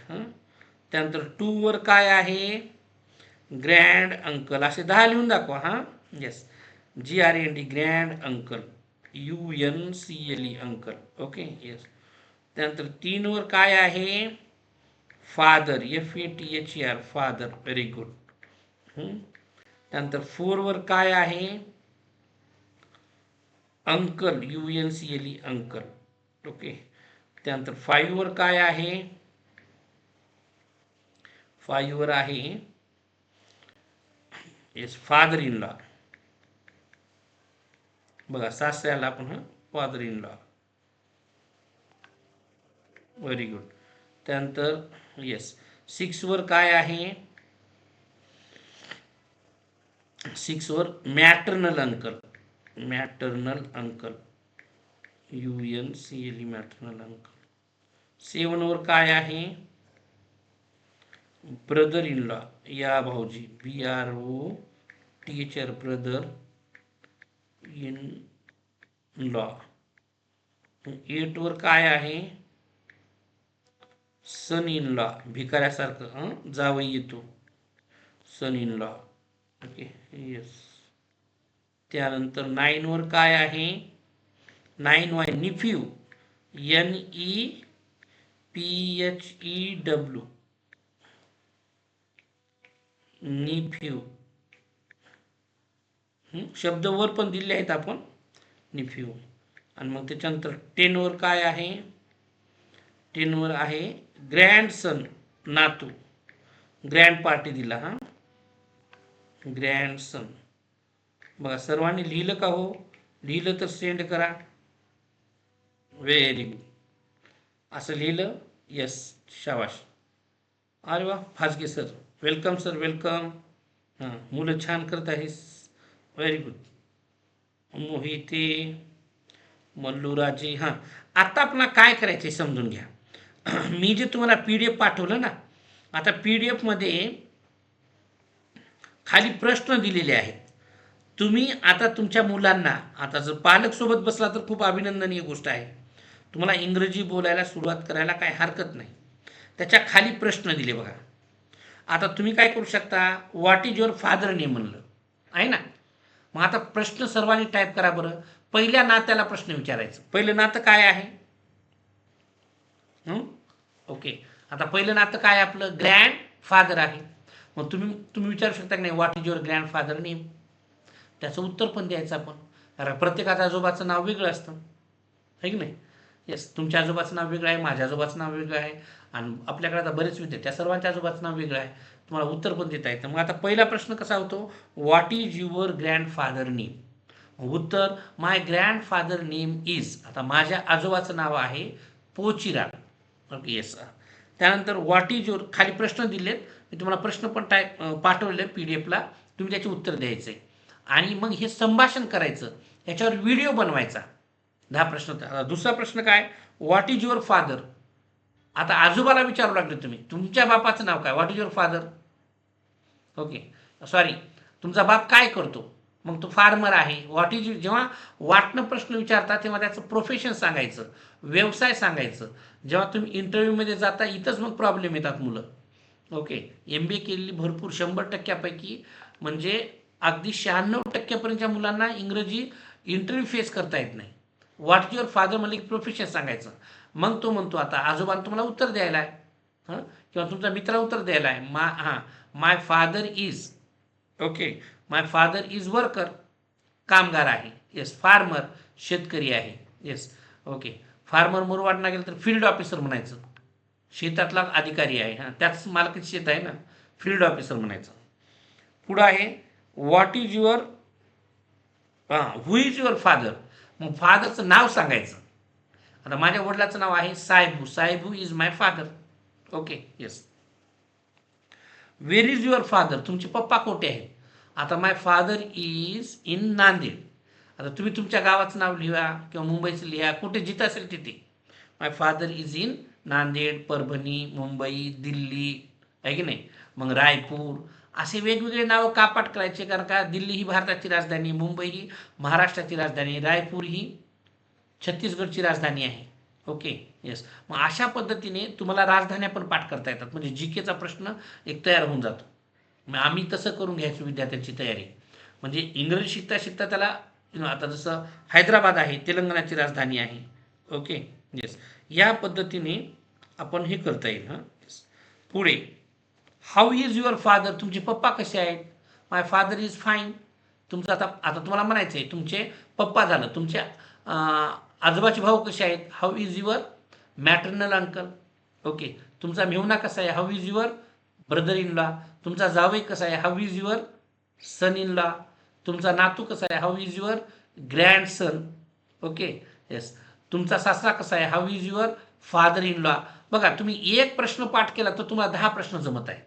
त्यानंतर 2 वर काय आहे? Grand uncle. असे 10 लिहून दाखवा. Yes, GRAND, grand uncle. UNCLE, uncle. Okay, yes. त्यानंतर 3 वर काय आहे? Father, FATHER, father. Very good. त्यानंतर 4 वर काय आहे? Uncle, UNCLE, uncle. ओके. त्यानंतर 5 वर काय आहे? 5 वर आहे येस, फादर इन लॉ. बघा, सासऱ्याला आपण father in law. Very good. त्यानंतर येस, 6 वर काय आहे? 6 वर maternal uncle. Maternal uncle, UNCLE, maternal uncle. 7 वर काय आहे? ब्रदर इन लॉ, या भाऊजी. BROTHER, brother in law. 8 वर काय आहे? सन इन लॉ, भिकाऱ्यासारखं जावई येतो. सन इन लॉ. Okay, yes. त्यानंतर 9 वर काय आहे? 9 वाय, निफ्यू. NEPHEW, nephew. शब्द वर पण दिले आहेत आपण, निफ्यू. आणि मग त्याच्यानंतर 10 वर काय आहे? 10 वर आहे ग्रँडसन, नातू. ग्रँड पार्टी दिला. ग्रँडसन. बघा, सर्वांनी लिहिलं का हो? लिहिलं तर सेंड करा. Very good. असं लिहिलं? येस, शाबाश. अरे वा, Phasge sir. Welcome sir, welcome. मुलं छान करत आहेस. Very good. मोहिते, मल्लूराजे. आता आपल्याला काय करायचं समजून घ्या. मी जे तुम्हाला PDF पाठवलं ना, आता PDF मध्ये खाली प्रश्न दिलेले आहेत. तुम्ही आता तुमच्या मुलांना, आता जर पालक सोबत बसला तर खूप अभिनंदनीय गोष्ट आहे. तुम्हाला इंग्रजी बोलायला सुरुवात करायला काही हरकत नाही. त्याच्या खाली प्रश्न दिले बघा. आता तुम्ही काय करू शकता? What is your father name म्हणलं आहे ना. मग आता प्रश्न सर्वांनी टाईप करा बरं. पहिल्या नात्याला प्रश्न विचारायचं. पहिलं नातं काय आहे? ओके, आता पहिलं नातं काय आपलं? ग्रँड फादर आहे. मग तुम्ही विचारू शकता की नाही, what is your grand father name? त्याचं उत्तर पण द्यायचं आपण. कारण प्रत्येकाचं आजोबाचं नाव वेगळं असतं, आहे की नाही. येस, तुमच्या आजोबाचं नाव वेगळं आहे, माझ्या आजोबाचं नाव वेगळं आहे, आणि आपल्याकडे आता बरेच विद्यार्थी, त्या सर्वांच्या आजोबाचं नाव वेगळं आहे. तुम्हाला उत्तर पण देता येतं. मग आता पहिला प्रश्न कसा होतो? What is your grand father name? उत्तर, my grand father name is. आता माझ्या आजोबाचं नाव आहे पोचिराम. Okay, yes. त्यानंतर व्हॉट इज युअर, खाली प्रश्न दिलेत, मी तुम्हाला प्रश्न पण पाठवले PDFला. तुम्ही त्याचे उत्तर द्यायचे आणि मग हे संभाषण करायचं. याच्यावर व्हिडिओ बनवायचा. 10 प्रश्न. दुसरा प्रश्न काय? What is your father? आता आजोबाला विचारू लागले तुम्ही, तुमच्या बापाचं नाव काय? What is your father? Okay, sorry, तुमचा बाप काय करतो? मग तो फार्मर आहे. व्हॉट इज, जेव्हा वाटणं प्रश्न विचारता तेव्हा त्याचं प्रोफेशन सांगायचं, व्यवसाय सांगायचं. जेव्हा तुम्ही इंटरव्ह्यूमध्ये जाता, इथंच मग प्रॉब्लेम येतात मुलं. ओके, MBA केलेली भरपूर 100%पैकी म्हणजे अगदी 96%पर्यंतच्या मुलांना इंग्रजी इंटरव्ह्यू फेस करता येत नाही. व्हॉट इज युअर फादर म्हणलं की प्रोफेशन सांगायचं. मग तो म्हणतो आता आजोबांना तुम्हाला उत्तर द्यायला आहे, किंवा तुमचा मित्राला उत्तर द्यायला आहे. My father is, okay, my father is worker, कामगार आहे. येस, फार्मर, शेतकरी आहे. Yes, okay. फार्मर मुरवाडना गेलं तर फील्ड ऑफिसर म्हणायचं, शेतातला अधिकारी आहे. त्याच मालकीचं शेत आहे ना, फील्ड ऑफिसर म्हणायचं. पुढं आहे what is your, who is your father? मग फादरचं नाव सांगायचं. आता माझ्या वडिलाचं नाव आहे साहेबू. Sahebu is my father. Okay, yes. Where is your father? तुमचे पप्पा कोठे आहेत? आता my father is in Nanded. आता तुम्ही तुमच्या गावाचं नाव लिहा किंवा मुंबईचं लिहा, कुठे जिथं असेल तिथे. My father is in Nanded, Parbhani, Mumbai, Delhi, आहे की नाही. मग रायपूर, असे वेगवेगळे नावं का पाठ करायचे? कारण का दिल्ली ही भारताची राजधानी, मुंबई ही महाराष्ट्राची राजधानी, रायपूर ही छत्तीसगडची राजधानी आहे. Okay, yes. मग अशा पद्धतीने तुम्हाला राजधान्या पण पाठ करता येतात, म्हणजे जी केचा प्रश्न एक तयार होऊन जातो. मग आम्ही तसं करून घ्यायचो विद्यार्थ्यांची तयारी. म्हणजे इंग्रजी शिकता शिकता त्याला आता जसं हैदराबाद आहे तेलंगणाची राजधानी आहे. Okay, yes. या पद्धतीने आपण हे करता येईल. हां, पुढे हाऊ इज युअर फादर, तुमचे पप्पा कसे आहेत? माय फादर इज फाईन. तुमचं आता आता तुम्हाला म्हणायचं आहे तुमचे पप्पा झालं, तुमचे आजोबाचे भाऊ कसे आहेत? How is your maternal uncle. Okay, तुमचा मेहुणा कसा आहे? How is your brother in law. तुमचा जावई कसा आहे? How is your son in law. तुमचा नातू कसा आहे? How is your grandson. Okay, yes. तुमचा सासरा कसा आहे? How is your father in law. बघा, तुम्ही एक प्रश्न पाठ केला तर तुम्हाला 10 प्रश्न जमत आहे.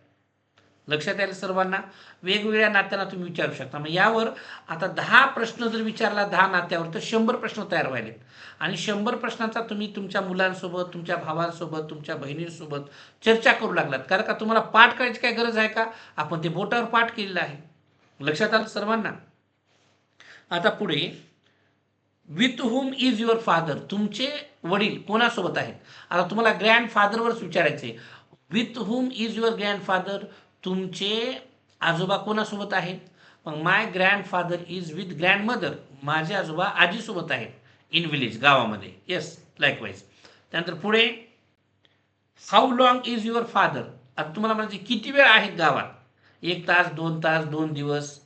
लक्षात यायला सर्वांना? वेगवेगळ्या नात्यांना तुम्ही विचारू शकता. मग यावर आता 10 प्रश्न जर विचारला 10 नात्यावर तर 100 प्रश्न तयार व्हायलेत. आणि 100 प्रश्नांचा तुम्ही तुमच्या मुलांसोबत, तुमच्या भावांसोबत, तुमच्या बहिणींसोबत चर्चा करू लागलात. कारण का तुम्हाला पाठ करायची काय गरज आहे का? आपण ते बोटावर पाठ केलेलं आहे. लक्षात आलं सर्वांना? आता पुढे with whom is your father, तुमचे वडील कोणासोबत आहेत? आता तुम्हाला ग्रँडफादरवरच विचारायचे. With whom is your grandfather, तुमचे आजोबा कोणासोबत आहेत? मग माय ग्रँडफादर इज विथ ग्रँडमदर, माझे आजोबा आजीसोबत आहेत इन विलेज, गावामध्ये. Yes, likewise. त्यानंतर पुढे how long is your father, आता तुम्हाला म्हणायचे किती वेळ आहेत गावात? 1 तास, 2 तास, 2 दिवस,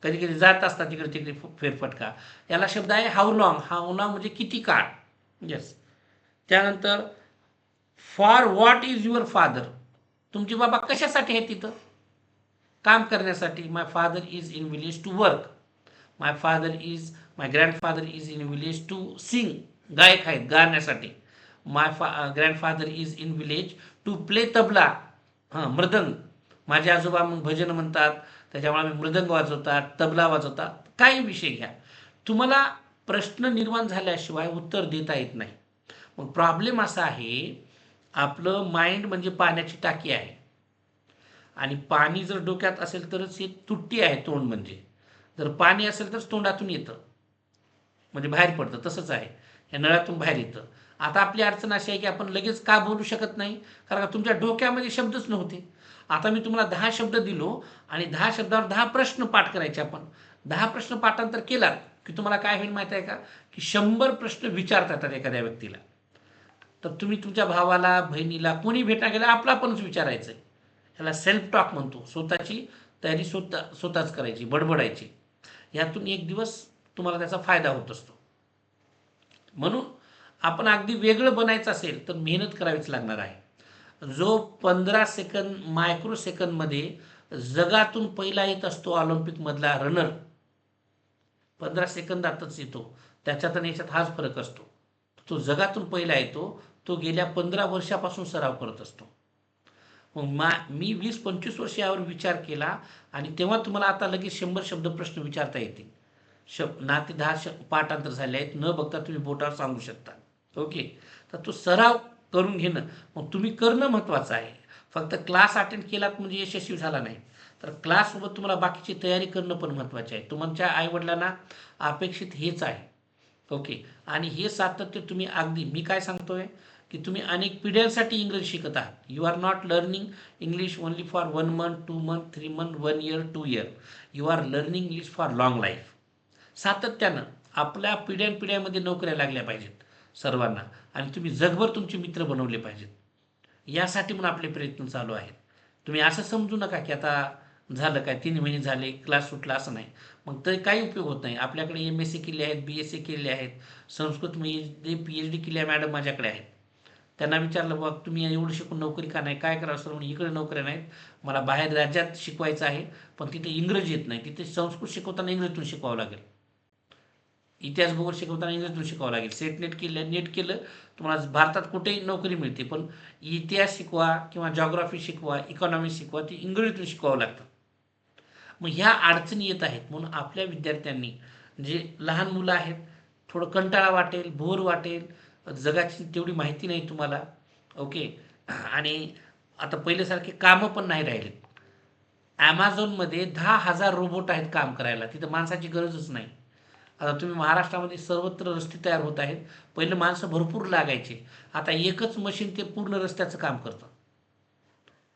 कधी कधी जात असतात तिकडे तिकडे फेरफटका. याला शब्द आहे हाऊ लॉंग. हाऊ लॉंग म्हणजे किती काळ. येस. त्यानंतर for what is your father, तुमचे बाबा कशासाठी आहेत तिथं? काम करण्यासाठी. My father is in village to work. My grandfather is in village to sing, गायक आहेत गाण्यासाठी. Grandfather is in village to play tabla, हां मृदंग. माझे आजोबा मग भजन म्हणतात, त्याच्यामुळे आम्ही मृदंग वाजवतात, तबला वाजवतात. काही विषय घ्या, तुम्हाला प्रश्न निर्माण झाल्याशिवाय उत्तर देता येत नाही. मग प्रॉब्लेम असा आहे, आपलं माइंड म्हणजे पाण्याची टाकी आहे, आणि पाणी जर डोक्यात असेल तरच हे तुट्टी आहे. तोंड म्हणजे जर पाणी असेल तरच तोंडातून येतं, म्हणजे बाहेर पडतं. तसंच आहे, या नळातून बाहेर येतं. आता आपली अडचण अशी आहे की आपण लगेच का बोलू शकत नाही? कारण का तुमच्या डोक्यामध्ये शब्दच नव्हते. आता मी तुम्हाला 10 शब्द दिलो आणि 10 शब्दावर 10 प्रश्न पाठ करायचे. आपण 10 प्रश्न पाठांतर केलात की तुम्हाला काय होईल माहिती आहे का? की 100 प्रश्न विचारता येतात एखाद्या व्यक्तीला. तर तुम्ही तुमच्या भावाला, बहिणीला कोणी भेटायला गेला आपला आपणच विचारायचं. याला सेल्फ टॉक म्हणतो. स्वतःची तयारी स्वतःच करायची, बडबडायची. यातून एक दिवस तुम्हाला त्याचा फायदा होत असतो. म्हणून आपण अगदी वेगळं बनायचं असेल तर मेहनत करावीच लागणार आहे. जो 15 सेकंद मायक्रो सेकंदमध्ये जगातून पहिला येत असतो, ऑलिम्पिकमधला रनर 15 सेकंदातच येतो, त्याच्यात आणि याच्यात हाच फरक असतो. तो जगातून पहिला येतो, तो गेल्या 15 वर्षापासून सराव करत असतो. मग मी 20-25 वर्ष यावर विचार केला, आणि तेव्हा तुम्हाला आता लगेच 100 शब्द प्रश्न विचारता येतील. ना ते 10 पाठांतर झाले आहेत, न बघता तुम्ही बोटावर सांगू शकता. ओके, तर तो सराव करून घेणं, मग तुम्ही करणं महत्त्वाचं आहे. फक्त क्लास अटेंड केलात म्हणजे यशस्वी झाला नाही, तर क्लाससोबत तुम्हाला बाकीची तयारी करणं पण महत्त्वाचे आहे. तुमच्या आईवडिलांना अपेक्षित हेच आहे. ओके, आणि हे सातत्य तुम्ही अगदी, मी काय सांगतोय की तुम्ही अनेक पिढ्यांसाठी इंग्रजी शिकत आहात. You are not learning English only for 1 month, 2 month, 3 month, 1 year, 2 year. You are learning English for long life. सातत्यानं आपल्या पिढ्यानपिढ्यामध्ये नोकऱ्या लागल्या पाहिजेत सर्वांना, आणि तुम्ही जगभर तुमचे मित्र बनवले पाहिजेत. यासाठी म्हणून आपले प्रयत्न चालू आहेत. तुम्ही असं समजू नका की आता झालं काय, 3 महिने झाले क्लास सुटला, असं नाही. मग तरी काही उपयोग होत नाही. आपल्याकडे MSc केले आहेत, BSc केलेले आहेत, संस्कृतमध्ये PhD केली आहे मॅडम माझ्याकडे आहेत. त्यांना विचारलं, बघ तुम्ही एवढं शिकून नोकरी का नाही, काय करावं सर? म्हणजे इकडे नोकऱ्या नाहीत, मला बाहेर राज्यात शिकवायचं आहे, पण तिथे इंग्रजी येत नाही. तिथे संस्कृत शिकवताना इंग्रजीतून शिकवावं लागेल, इतिहास भूगोल शिकवताना इंग्रजीतून शिकवावं लागेल. नेट केलं तुम्हाला भारतात कुठेही नोकरी मिळते, पण इतिहास शिकवा किंवा जॉग्राफी शिकवा, इकॉनॉमी शिकवा, ती इंग्रजीतून शिकवावं लागतं. मग ह्या अडचणी येत आहेत. म्हणून आपल्या विद्यार्थ्यांनी, जे लहान मुलं आहेत, थोडं कंटाळा वाटेल, बोर वाटेल, जगाची तेवढी माहिती नाही तुम्हाला. ओके, आणि आता पहिल्यासारखे कामं पण नाही राहिलेत. ॲमेझॉनमध्ये 10,000 रोबोट आहेत काम करायला, तिथं माणसाची गरजच नाही. आता तुम्ही महाराष्ट्रामध्ये सर्वत्र रस्ते तयार होत आहेत. पहिलं माणसं भरपूर लागायचे, आता एकच मशीन ते पूर्ण रस्त्याचं काम करतं.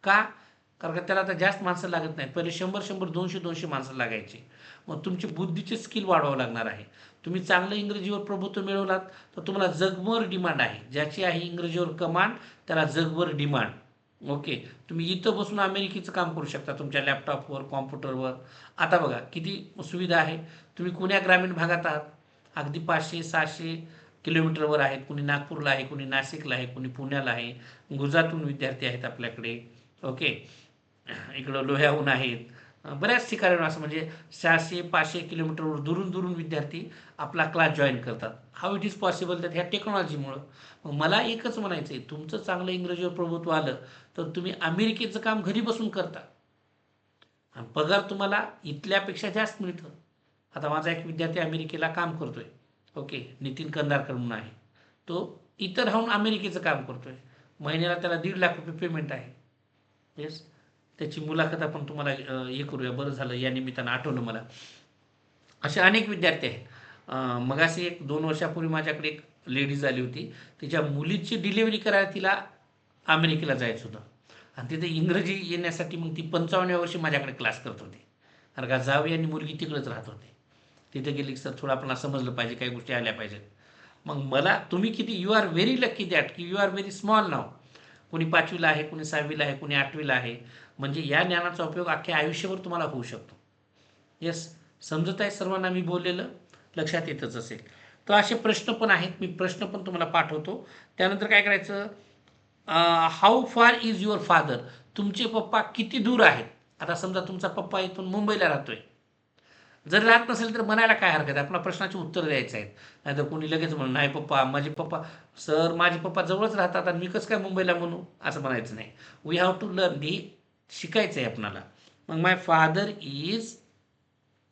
का? कारण का त्याला आता जास्त माणसं लागत नाहीत. पहिले 100-100, 200-200 माणसं लागायची. मग तुमची बुद्धीचे स्किल वाढवावं लागणार आहे. तुम्ही चांगलं इंग्रजीवर प्रभुत्व मिळवलात तर तुम्हाला जगभर डिमांड आहे. ज्याची आहे इंग्रजीवर कमांड त्याला जगभर डिमांड. ओके. तुम्ही इथं बसून अमेरिकेचं काम करू शकता तुमच्या लॅपटॉपवर, कॉम्प्युटरवर. आता बघा किती सुविधा आहे. तुम्ही कुण्या ग्रामीण भागात आहात, अगदी 500-600 किलोमीटरवर आहेत. कुणी नागपूरला आहे, कुणी नाशिकला आहे, कुणी पुण्याला आहे. गुजरातहून विद्यार्थी आहेत आपल्याकडे. ओके. इकडं लोह्याहून आहेत. बऱ्याच ठिकाणी असं म्हणजे 400-500 किलोमीटरवर दुरून दुरून विद्यार्थी आपला क्लास जॉईन करतात. हाऊ इट इज पॉसिबल तर ह्या टेक्नॉलॉजीमुळं. मग मला एकच म्हणायचं आहे, तुमचं चांगलं इंग्रजीवर प्रभुत्व आलं तर तुम्ही अमेरिकेचं काम घरी बसून करता आणि पगार तुम्हाला इथल्यापेक्षा जास्त मिळतं. आता माझा एक विद्यार्थी अमेरिकेला काम करतोय. ओके. नितीन कंदारकर म्हणून आहे. तो इथं राहून अमेरिकेचं काम करतोय. महिन्याला त्याला 1.5 लाख रुपये पेमेंट आहे. येस. त्याची मुलाखत आपण तुम्हाला हे करूया. बरं झालं या निमित्तानं आठवलं मला. असे अनेक विद्यार्थी आहेत. मगाशी 1-2 वर्षापूर्वी माझ्याकडे एक लेडीज आली होती. तिच्या मुलीची डिलिव्हरी करायला तिला अमेरिकेला जायचं होतं आणि तिथे इंग्रजी येण्यासाठी मग ती 55व्या वर्षी माझ्याकडे क्लास करत होती. कारण का जावई आणि मुलगी तिकडेच राहत होते. तिथे गेली की सर थोडं आपल्याला समजलं पाहिजे, काही गोष्टी आल्या पाहिजेत. मग मला तुम्ही किती you are very lucky that की यू आर व्हेरी स्मॉल नाव. कोणी 5वीला आहे, कोणी 6वीला आहे, कोणी 8वीला आहे. म्हणजे या ज्ञानाचा उपयोग अख्ख्या आयुष्यभर तुम्हाला होऊ शकतो. येस. समजत आहे सर्वांना मी बोललेलं? लक्षात येतच असेल. तर असे प्रश्न पण आहेत, मी प्रश्न पण तुम्हाला पाठवतो. त्यानंतर काय करायचं, how far is your father, तुमचे पप्पा किती दूर आहेत. आता समजा तुमचा पप्पा इथून मुंबईला राहतोय, जर राहत नसेल तर म्हणायला काय हरकत आहे, आपल्या प्रश्नाची उत्तर द्यायचं आहे. नाहीतर कोणी लगेच म्हणून नाही पप्पा माझे पप्पा, सर माझे पप्पा जवळच राहतात आणि मी कसं काय मुंबईला म्हणू, असं म्हणायचं नाही. वी हॅव टू लर्न, ही शिकायचं आहे आपणाला. मग my father is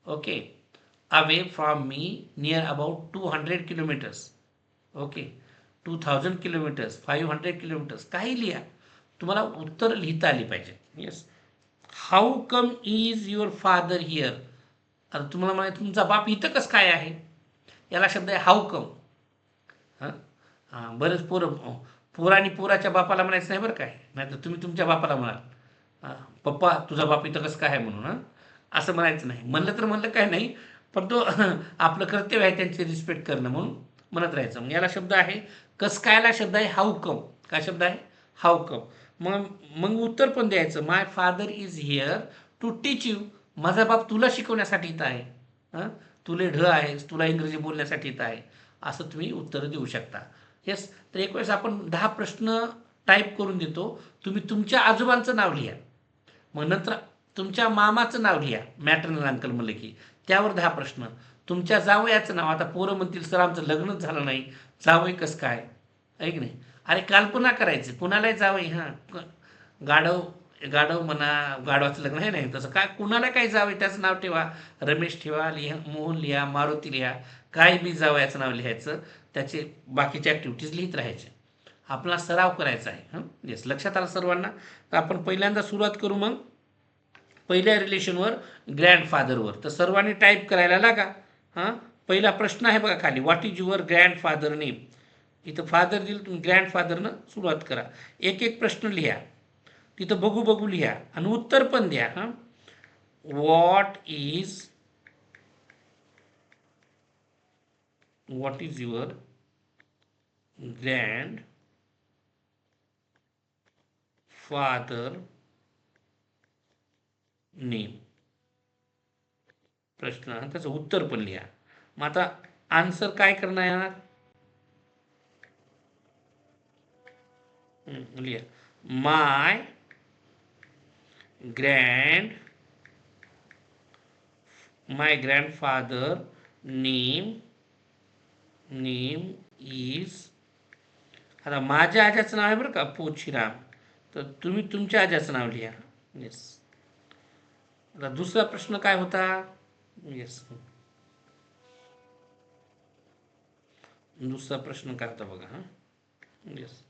okay away from me near about 200 kilometres. Okay. 2000 kilometres, 500 kilometres, काही लिहा. तुम्हाला उत्तर लिहिता आली पाहिजे. Yes. How come is your father here. आता तुम्हाला म्हणाय तुमचा बाप इथं कसं काय आहे, याला शब्द आहे हाऊ कम. हां हां. बरेच पोरं पोर आणि पोराच्या बापाला म्हणायचं नाही बरं काय, नाही तर तुम्ही तुमच्या बापाला म्हणाल पप्पा तुझा बाप इथं कसं काय आहे म्हणून. असं म्हणायचं नाही. म्हणलं तर म्हणलं काय नाही, पण तो आपलं कर्तव्य आहे त्यांची रिस्पेक्ट करणं म्हणून म्हणत राहायचं. मग याला शब्द आहे कस कायला शब्द आहे हाऊ कम. काय शब्द आहे हाऊ कम. मग मग उत्तर पण द्यायचं my father is here to teach you. माझा बाप तुला शिकवण्यासाठी इथं आहे. हां. तुले ढ आहेस, तुला इंग्रजी बोलण्यासाठी इथं आहे. असं तुम्ही उत्तर देऊ शकता. येस. तर एक वेळेस आपण 10 प्रश्न टाईप करून देतो. तुम्ही तुमच्या आजोबांचं नाव लिहा. मग नंतर तुमच्या मामाचं नाव लिहा, मॅटर्नल अंकल म्हणलं की त्यावर 10 प्रश्न. तुमच्या जावयाचं नाव. आता पोरं म्हणतील सर आमचं लग्नच झालं नाही, जावई कसं काय, आहे की नाही. अरे कल्पना करायचं कुणालाही जावई. हां. गाढव गाढव म्हणा, गाढवाचं लग्न आहे नाही तसं काय, कुणाला काय जावई त्याचं नाव ठेवा. रमेश ठेवा, लिहा, मोहन लिहा, मारुती लिहा, काय बी जावयाचं नाव लिहायचं. त्याचे बाकीचे ॲक्टिव्हिटीज लिहित राहायचे. आपला सराव करायचा आहे. येस. लक्षात आलं सर्वांना. तर आपण पहिल्यांदा सुरुवात करू मग पहिल्या रिलेशनवर, ग्रँडफादरवर. तर सर्वांनी टाईप करायला लागा. हां. पहिला प्रश्न आहे बघा खाली, what is your grandfather name. इथं फादर दिलं, तुम्ही ग्रँडफादरनं सुरुवात करा. एक एक प्रश्न लिहा, तिथं बघू बघू लिहा आणि उत्तर पण द्या. हां. What is your grand father name. प्रश्न आणि त्याचं उत्तर पण लिहा. मग आता आन्सर काय करणार, लिहा माय ग्रँडफादर नेम इज. आता माझ्या आज्याचं नाव आहे बरं का पोछीराम, तर तुम्ही तुमच्या आज्याचं नाव लिहा. येस. आता दुसरा प्रश्न काय होता. येस. दुसरा प्रश्न काय होता बघा. हां. येस.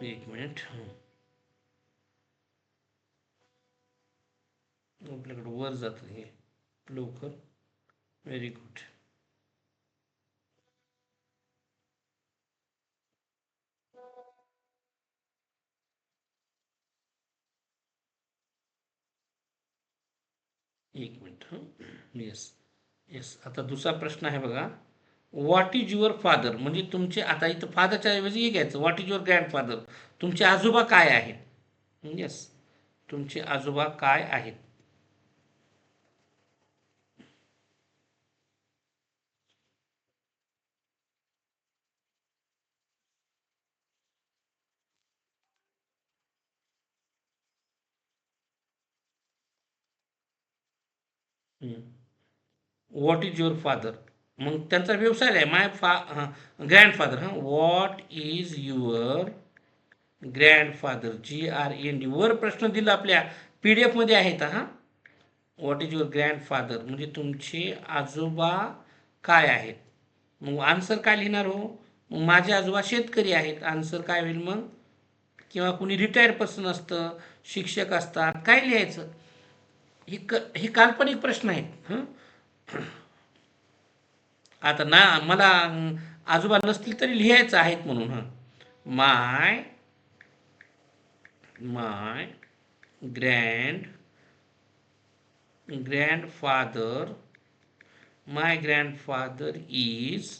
एक मिनिट. आपल्याकडे वर जातं हे लवकर. Very good. एक मिनिट. Yes yes. आता दुसरा प्रश्न आहे बघा. व्हॉट इज युअर फादर, म्हणजे तुमचे, आता इथं फादरच्या ऐवजी हे घ्यायचं, व्हॉट इज युअर ग्रँडफादर, तुमचे आजोबा काय आहेत. येस, तुमचे आजोबा काय आहेत. व्हॉट इज युअर फादर, मग त्यांचा व्यवसाय आहे ग्रँडफादर. हां, what is your grandfather, GRAND. वर प्रश्न दिला आपल्या PDF मध्ये आहेत. हां, व्हॉट इज युअर ग्रँडफादर म्हणजे तुमचे आजोबा काय आहेत. मग आन्सर काय लिहिणार हो. मग माझे आजोबा शेतकरी आहेत, आन्सर काय होईल मग. किंवा कुणी रिटायर्ड पर्सन असतं, शिक्षक असतात, काय लिहायचं. हे काल्पनिक प्रश्न आहेत. हं. आता ना मला आजोबा नसतील तरी लिहायचं आहेत म्हणून. हां, my my grand grandfather my grandfather is,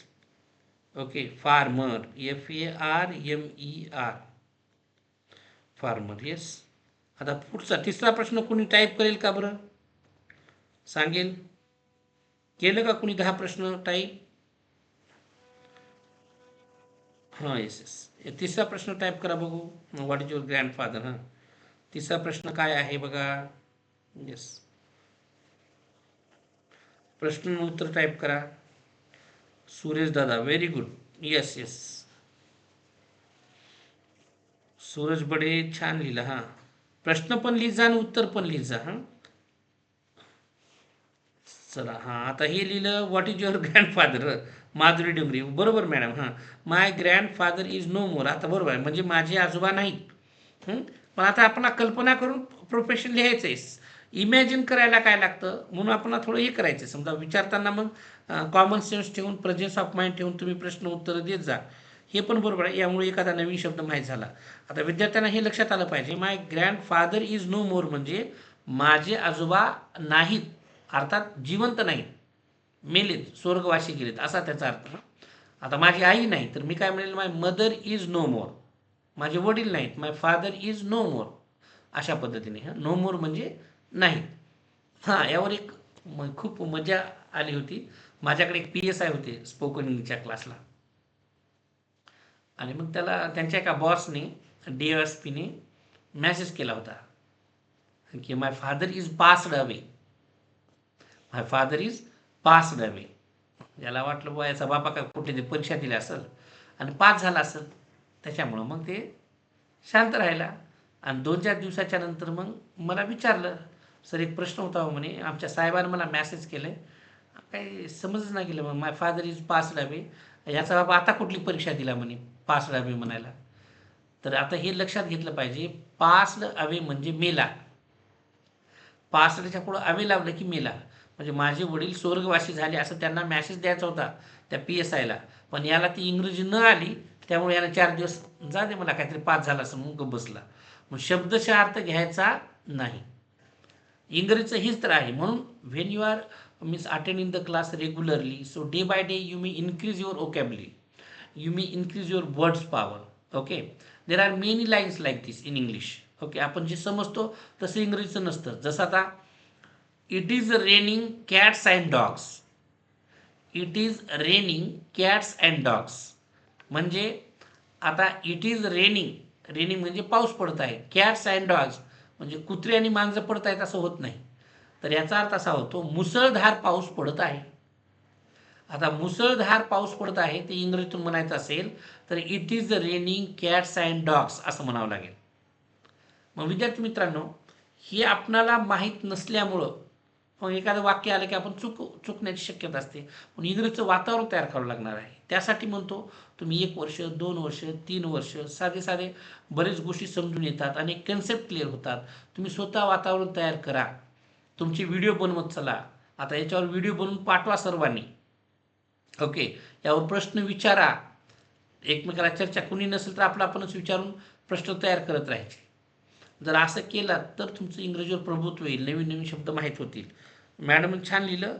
okay, farmer, FARMER, farmer. Yes. आता पुढचा तिसरा प्रश्न कोणी टाईप करेल का बरं, सांगेल. केलं का कुणी 10 प्रश्न टाईप. हां, येस येस. तिसरा प्रश्न टाईप करा बघू. What is your grandfather. हां, तिसरा प्रश्न काय आहे बघा. येस, प्रश्न उत्तर टाईप करा. Suresh Dada, very good. Yes yes. Suraj Bade, छान लिहिलं. हां, प्रश्न पण लिहित जा आणि उत्तर पण लिहित जा. हां, चला. हां, आता हे लिहिलं what is your grandfather, Madhuri डोंगरी, बरोबर मॅडम. हां, माय ग्रँडफादर इज नो मोर, आता बरोबर आहे, म्हणजे माझे आजोबा नाहीत. हं? पण आता आपल्याला कल्पना करून प्रोफेशन लिहायचं आहे. इमॅजिन करायला काय लागतं, म्हणून आपण थोडं हे करायचं. समजा विचारताना मग कॉमन सेन्स ठेवून, प्रेझेन्स ऑफ माइंड ठेवून तुम्ही प्रश्न उत्तरं देत जा. हे पण बरोबर आहे, यामुळे एखादा नवीन शब्द माहीत झाला. आता विद्यार्थ्यांना हे लक्षात आलं पाहिजे, माय ग्रँडफादर इज नो मोर म्हणजे माझे आजोबा नाहीत, अर्थात जिवंत नाहीत, मेलेत, स्वर्गवासी गेलेत, असा त्याचा अर्थ. आता माझी आई नाही तर मी काय म्हणेल, माय मदर इज नो मोर, माझे वडील नाहीत, माय फादर इज नो मोर, अशा पद्धतीने. नो मोर म्हणजे नाही. हां, यावर एक खूप मजा आली होती. माझ्याकडे एक PSI होते स्पोकन इंग्लिशच्या क्लासला, आणि मग त्याला त्यांच्या एका बॉसने, DSPने मेसेज केला होता की my father is passed away, my father is passed away. याला वाटलं बुवा याचा बापा काय कुठे ते परीक्षा दिली असेल आणि पास झाला असेल, त्याच्यामुळं मग ते शांत राहिला. आणि 2-4 दिवसाच्या नंतर मग मला विचारलं, सर एक प्रश्न होता हो म्हणे, आमच्या साहेबांनी मला मॅसेज केलं, काही समजच नाही गेलं. मग my father is passed away, याचा बाबा आता कुठली परीक्षा दिला म्हणे पास्ड अवे म्हणायला. तर आता हे लक्षात घेतलं पाहिजे, पास्ड अवे म्हणजे मेला, पास्डच्या पुढं अवे लावलं की मेला, म्हणजे माझे वडील स्वर्गवासी झाले असं त्यांना मॅसेज द्यायचा होता त्या PSIला. पण याला ती इंग्रजी न आली, त्यामुळे यानं 4 दिवस जा दे मला काहीतरी पास झाला असं मग बसला. मग शब्दशः अर्थ घ्यायचा नाही. इंग्रजीचं हीच तर आहे. म्हणून when you are means attending the class regularly, so day by day you may increase your vocabulary, you may increase your words power. Okay, there are many lines like this in English. Okay, आपण जे समजतो तसं इंग्रजीचं नसतं. जसं आता it is raining cats and dogs, it is raining cats and dogs म्हणजे, आता इट इज रेनिंग, रेनिंग म्हणजे पाऊस पडत आहे, कॅट्स अँड डॉग्स म्हणजे कुत्रे आणि मांजर पडत आहेत असं होत नाही. तर याचा अर्थ असा होतो, मुसळधार पाऊस पडत आहे. आता मुसळधार पाऊस पडत आहे ते इंग्रजीतून म्हणायचं असेल तर it is raining cats and dogs असं म्हणावं लागेल. मग विद्यार्थी मित्रांनो, हे आपणाला माहीत नसल्यामुळं मग एखादं वाक्य आलं की आपण चुकण्याची शक्यता असते. पण इंग्रजीचं वातावरण तयार करावं लागणार आहे. त्यासाठी म्हणतो तुम्ही 1 वर्ष, 2 वर्ष, 3 वर्ष साधे साधे बरेच गोष्टी समजून येतात आणि कन्सेप्ट क्लिअर होतात. तुम्ही स्वतः वातावरण तयार करा. तुमचे व्हिडिओ बनवत चला. आता याच्यावर व्हिडिओ बनवून पाठवा सर्वांनी. ओके, यावर प्रश्न विचारा. एकमेकाला चर्चा, कुणी नसेल तर आपणच विचारून प्रश्न तयार करत राहायचे. जर असं केलं तर तुमचं इंग्रजीवर प्रभुत्व येईल. नवीन नवीन शब्द माहीत होतील. मॅडम छान लिहिलं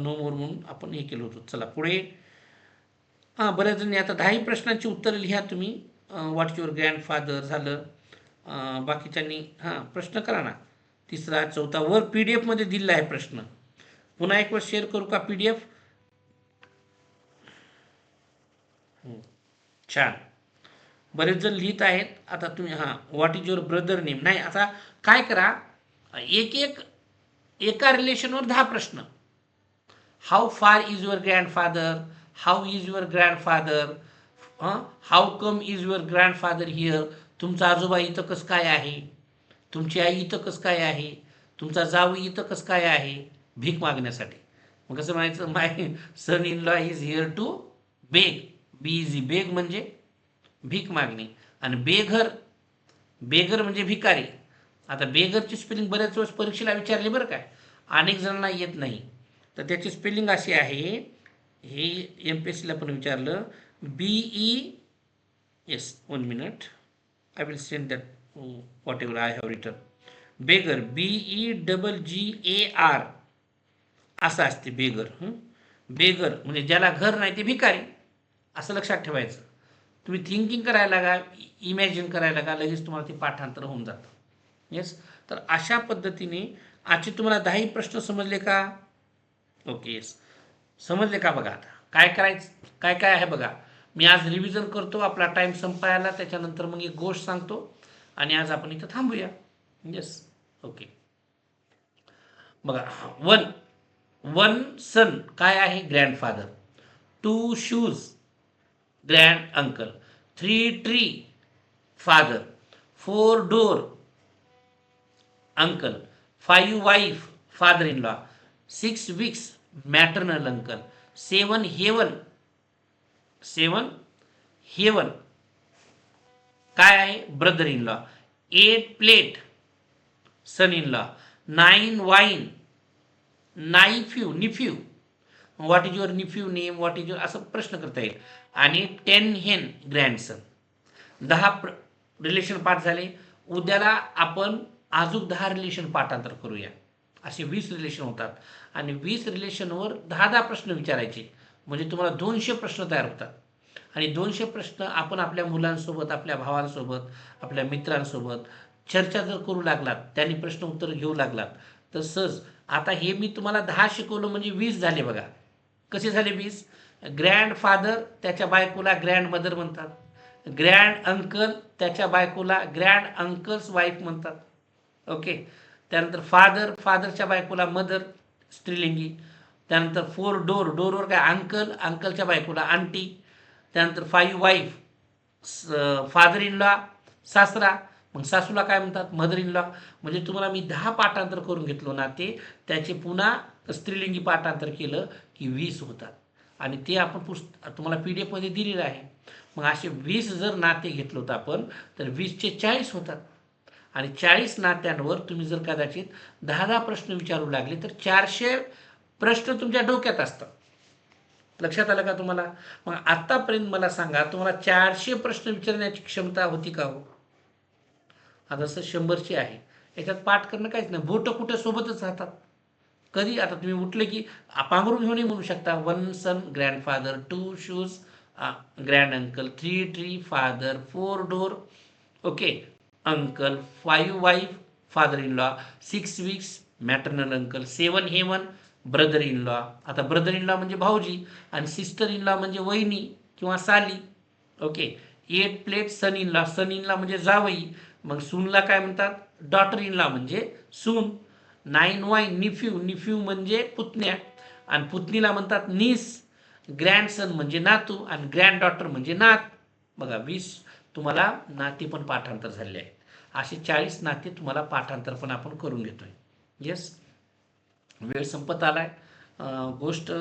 नो मोर म्हणून आपण हे केलं होतं. चला पुढे. हां, बऱ्याच जणी आता 10 प्रश्नांची उत्तरं लिहा तुम्ही. व्हॉट इज युअर ग्रँडफादर झालं. बाकीच्यांनी हां प्रश्न करा ना. 3रा 4था वर PDF मध्ये दिलेला आहे प्रश्न. पुन्हा एक वेळ शेअर करू का PDF? छान, बरेच जण लिहित आहेत. आता तुम्ही हां what is your brother name. नाही, आता काय करा, एका रिलेशनवर 10 प्रश्न. How far is your grandfather, how is your grandfather, how come is your grandfather here. तुमचा आजोबा इथं कसं काय आहे, तुमची आई इथं कसं काय आहे, तुमचा जावई इथं कसं काय आहे, भीक मागण्यासाठी. मग कसं म्हणायचं, my son in law is here to beg. BEG, beg म्हणजे भीक मागणे. आणि बेगर म्हणजे भिकारी. आता बेगरची स्पेलिंग बऱ्याच वेळेस परीक्षेला विचारली बरं काय, अनेक जणांना येत नाही. तर त्याची स्पेलिंग अशी आहे, हे MPSCला पण विचारलं. BES 1 minute, I will send that whatever I have written. Beggar BEGGAR असं असते बेगर. बेगर म्हणजे ज्याला घर नाही ते भिकारी, असं लक्षात ठेवायचं. तुम्ही थिंकिंग करायला लागा, इमॅजिन करायला लागा, लगेच तुम्हाला ते पाठांतर होऊन जातं. येस, तर अशा पद्धतीने आजचे तुम्हाला 10 प्रश्न समजले का? ओके, येस, समजले का? बघा आता काय करायचं, काय काय आहे बघा. मी आज रिव्हिजन करतो, आपला टाईम संपायला, त्याच्यानंतर मग एक गोष्ट सांगतो आणि आज आपण इथं थांबूया. Yes, okay. बघा, वन सन काय आहे, grandfather. 2 shoes, grand uncle. 3 tree, father. 4 door, uncle. 5 wife, father in law. 6 weeks, maternal uncle. 7 heaven काय आहे, brother in law. 8 plate, son in law. 9 wine, nephew. What is your nephew name, what is your, असं प्रश्न करता येईल. आणि 10 हेन, ग्रँडसन. 10 रिलेशन पाठ झाले. उद्याला आपण अजून 10 रिलेशन पाठांतर करूया. असे 20 रिलेशन होतात आणि 20 रिलेशनवर 10 प्रश्न विचारायचे. म्हणजे तुम्हाला 200 प्रश्न तयार होतात. आणि 200 प्रश्न आपण आपल्या मुलांसोबत, आपल्या भावांसोबत, आपल्या मित्रांसोबत चर्चा जर करू लागलात, त्यांनी प्रश्न उत्तर घेऊ लागलात, तर सहज. आता हे मी तुम्हाला 10 शिकवलं म्हणजे 20 झाले बघा. कसे झाले 20? ग्रँडफादर त्याच्या बायकोला ग्रँड मदर म्हणतात. ग्रँड अंकल त्याच्या बायकोला ग्रँड अंकल्स वाईफ म्हणतात. ओके. त्यानंतर फादरच्या बायकोला मदर, स्त्रीलिंगी. त्यानंतर 4 डोर, डोरवर काय, अंकल, अंकलच्या बायकोला आंटी. त्यानंतर 5 वाईफ, फादर इन लॉ, सासरा. मग सासूला काय म्हणतात, मदर इन लॉ. म्हणजे तुम्हाला मी 10 पाठांतर करून घेतलो ना, ते त्याचे पुन्हा स्त्रीलिंगी पाठांतर केलं की 20 होतात. आणि ते आपण तुम्हाला PDF मध्ये दिलेलं आहे. मग असे 20 जर नाते घेतलं होतं आपण, तर 20चे 40 होतात. आणि 40 नात्यांवर तुम्ही जर कदाचित 10 प्रश्न विचारू लागले तर 400 प्रश्न तुमच्या डोक्यात असतात. लक्षात आलं का तुम्हाला? मग आतापर्यंत मला सांगा, तुम्हाला 400 प्रश्न विचारण्याची क्षमता होती का हो? आता जसं 100ची आहे, याच्यात पाठ करणं काहीच नाही. बोटं कुठे सोबतच राहतात. कधी आता तुम्ही उठले की पांघरून घेऊनही म्हणू शकता. 1 sun, grandfather. 2 shoes, grand uncle. 3 tree, father. 4 door, okay, uncle. 5 wife, father in law. 6 weeks, maternal uncle. 7 heaven, brother in law. आता ब्रदर इन लॉ म्हणजे भाऊजी, आणि सिस्टर इन लॉ म्हणजे वहिनी किंवा साली. Okay. 8 plate, son in law. Son in law म्हणजे जावई. मग सूनला काय म्हणतात, डॉटर इन लॉ म्हणजे सून. 9 वाईन, निफ्यू म्हणजे पुतण्या, आणि पुतणीला म्हणतात नीस. ग्रँडसन म्हणजे नातू, आणि ग्रँड डॉटर म्हणजे नात. बघा, 20 तुम्हाला नाते पण पाठांतर झाले आहेत. असे 40 नाते तुम्हाला पाठांतर पण आपण करून घेतोय. येस, वेळ संपत आलाय. गोष्ट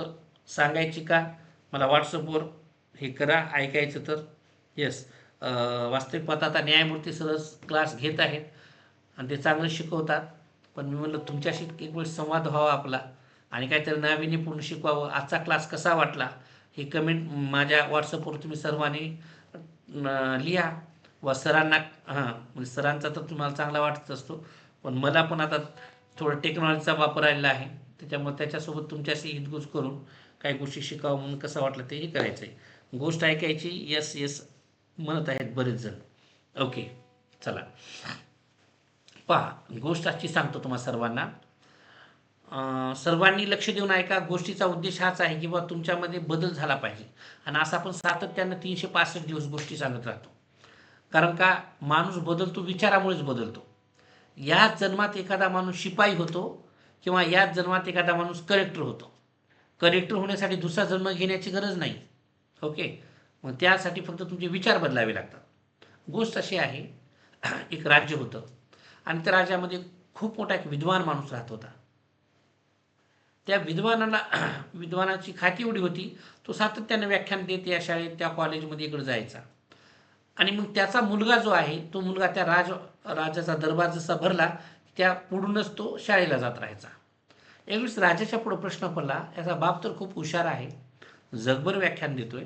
सांगायची का मला व्हॉट्सअपवर हे करा, ऐकायचं तर येस. वास्तविक पाहता आता न्यायमूर्ती सहज क्लास घेत आहेत आणि ते चांगलं शिकवतात. पण मी म्हणलं तुमच्याशी एक वेळ संवाद व्हावा आपला आणि काहीतरी नाविन्यपूर्ण शिकवावं. आजचा क्लास कसा वाटला हे कमेंट माझ्या व्हॉट्सअपवर तुम्ही सर्वांनी लिहा. व सरांना हां म्हणजे सरांचा तर तुम्हाला चांगला वाटत असतो, पण मला पण आता थोडं टेक्नॉलॉजीचा वापर आलेला आहे, त्याच्यामुळे त्याच्यासोबत तुमच्याशी हितगुज करून काही गोष्टी शिकावं म्हणून कसं वाटलं तेही करायचं आहे. गोष्ट ऐकायची. यस यस म्हणत आहेत बरेच जण. ओके चला पहा, गोष्ट आजची सांगतो तुम्हा सर्वांना. सर्वांनी लक्ष देऊन ऐका. गोष्टीचा उद्देश हाच आहे की बा तुमच्यामध्ये बदल झाला पाहिजे. आणि असं आपण सातत्यानं 365 दिवस गोष्टी सांगत राहतो. कारण का माणूस बदलतो विचारामुळेच बदलतो. याच जन्मात एखादा माणूस शिपाई होतो किंवा याच जन्मात एखादा माणूस कलेक्टर होतो. कलेक्टर होण्यासाठी दुसरा जन्म घेण्याची गरज नाही. ओके. मग त्यासाठी फक्त तुमचे विचार बदलावे लागतात. गोष्ट अशी आहे, एक राज्य होतं आणि त्या राज्यामध्ये खूप मोठा एक विद्वान माणूस राहत होता. त्या विद्वानाला विद्वानाची ख्याती एवढी होती, तो सातत्याने व्याख्यान देत या शाळेत त्या कॉलेजमध्ये इकडे जायचा. आणि मग त्याचा मुलगा जो आहे तो मुलगा त्या राजाचा दरबार जसा भरला त्या पुढूनच तो शाळेला जात राहायचा. एकवेळेस राजाच्या पुढे प्रश्न पडला, याचा बाप तर खूप हुशार आहे, जगभर व्याख्यान देतोय,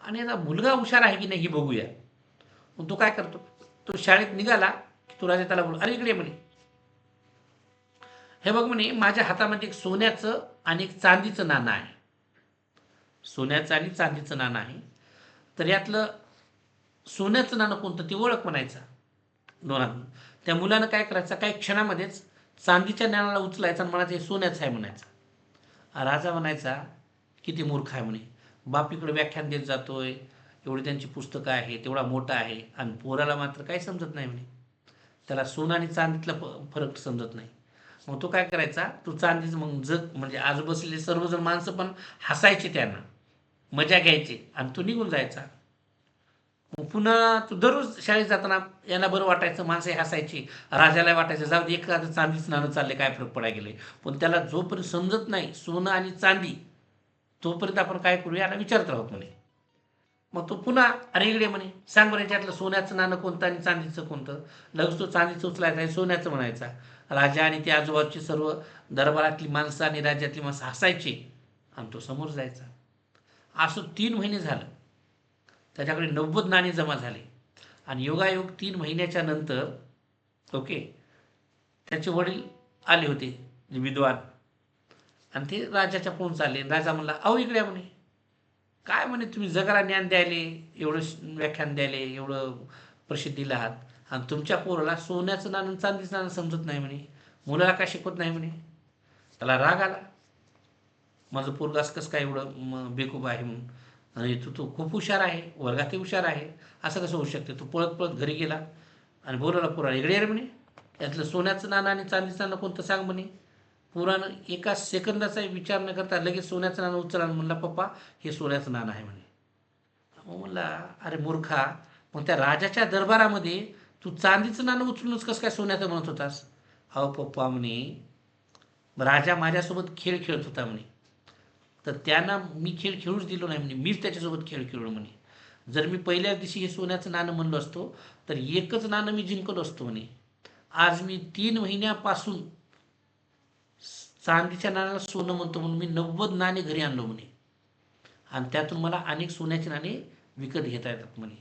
आणि याचा मुलगा हुशार आहे की नाही हे बघूया. मग तो काय करतो, तो शाळेत निघाला की तो राजा त्याला बोल, अरे इकडे म्हणे, हे बघ म्हणे माझ्या हातामध्ये एक सोन्याचं आणि एक चांदीचं नाणं आहे. सोन्याचं आणि चांदीचं नाणं आहे. तर यातलं सोन्याचं नाणं कोणतं ते ओळख म्हणायचा दोनात. त्या मुलानं काय करायचं, काही क्षणामध्येच चांदीच्या नाण्याला उचलायचा आणि म्हणायचं हे सोन्याचं आहे म्हणायचा. राजा म्हणायचा किती मूर्ख आहे म्हणे, बाप इकडे व्याख्यान देत जातोय, एवढी त्यांची पुस्तकं आहे, तेवढा मोठा आहे, आणि पोराला मात्र काही समजत नाही म्हणे, त्याला सोनं आणि चांदीतला फरक समजत नाही. मग तो काय करायचा, तो चांदीच मग जग म्हणजे आज बसलेले सर्वजण माणसं पण हसायचे त्यांना, मजा घ्यायची, आणि तो निघून जायचा. मग पुन्हा तू दररोज शाळेत जाताना याला बरं वाटायचं, माणसं हसायची, राजाला वाटायचं जाऊ दे एखादं चांदीच नाणं चालले काय फरक पडाय गेले. पण त्याला जोपर्यंत समजत नाही सोनं आणि चांदी तोपर्यंत आपण काय करू याला विचारत राहत म्हणे. मग तो पुन्हा अरे इकडे म्हणे, सांग बरं याच्यातलं सोन्याचं नाणं कोणतं आणि चांदीचं कोणतं. लगेच तो चांदीचं उचलायचा आणि सोन्याचं म्हणायचा. राजा आणि त्या आजूबाजूची सर्व दरबारातली माणसं आणि राज्यातली माणसं हसायची आणि तो समोर जायचा. असं 3 महिने झालं. त्याच्याकडे 90 नाणे जमा झाले आणि योगायोग 3 महिन्याच्या नंतर ओके त्याचे वडील आले होते विद्वान, आणि ते राजाच्या पुढून चालले. राजा म्हणला अहो इकडे म्हणे, काय म्हणे तुम्ही जगाला ज्ञान द्यायले, एवढं व्याख्यान द्यायले, एवढं प्रसिद्धीला आहात, आणि तुमच्या पोराला सोन्याचं नाणं चांदीचं नाणं समजत नाही म्हणे, मुलाला काय शिकवत नाही म्हणे. त्याला राग आला, माझं पोरगास कसं काय एवढं बेकूफ आहे म्हणून, आणि तू खूप हुशार आहे, वर्गातही हुशार आहे, असं कसं होऊ शकते. तो पळत पळत घरी गेला आणि बोलावला पोराला, इकडे रे म्हणे, यातलं सोन्याचं नाणं आणि चांदीचं नाणं कोणतं सांग म्हणे. पोरानं एका सेकंदाचा विचार न करता लगेच सोन्याचं नाणं उचलला आणि म्हणला पप्पा हे सोन्याचं नाणं आहे म्हणे. मग म्हणला अरे मूर्खा, मग त्या राजाच्या दरबारामध्ये तू चांदीचं नाणं उचलूनच कसं काय सोन्याचं म्हणत होतास. अहो पप्पा म्हणे, राजा माझ्यासोबत खेळ खेळत होता म्हणे, तर त्यांना मी खेळ खेळूच दिलो नाही म्हणे, मीच त्याच्यासोबत खेळ खेळलो म्हणे. जर मी पहिल्याच दिवशी हे सोन्याचं नाणं म्हणलो असतो तर एकच नाणं मी जिंकलो असतो म्हणे. आज मी 3 महिन्यापासून चांदीच्या नाण्याला सोनं म्हणतो म्हणून मी 90 नाणे घरी आणलो म्हणे, आणि त्यातून मला अनेक सोन्याचे नाणे विकत घेता येतात म्हणे.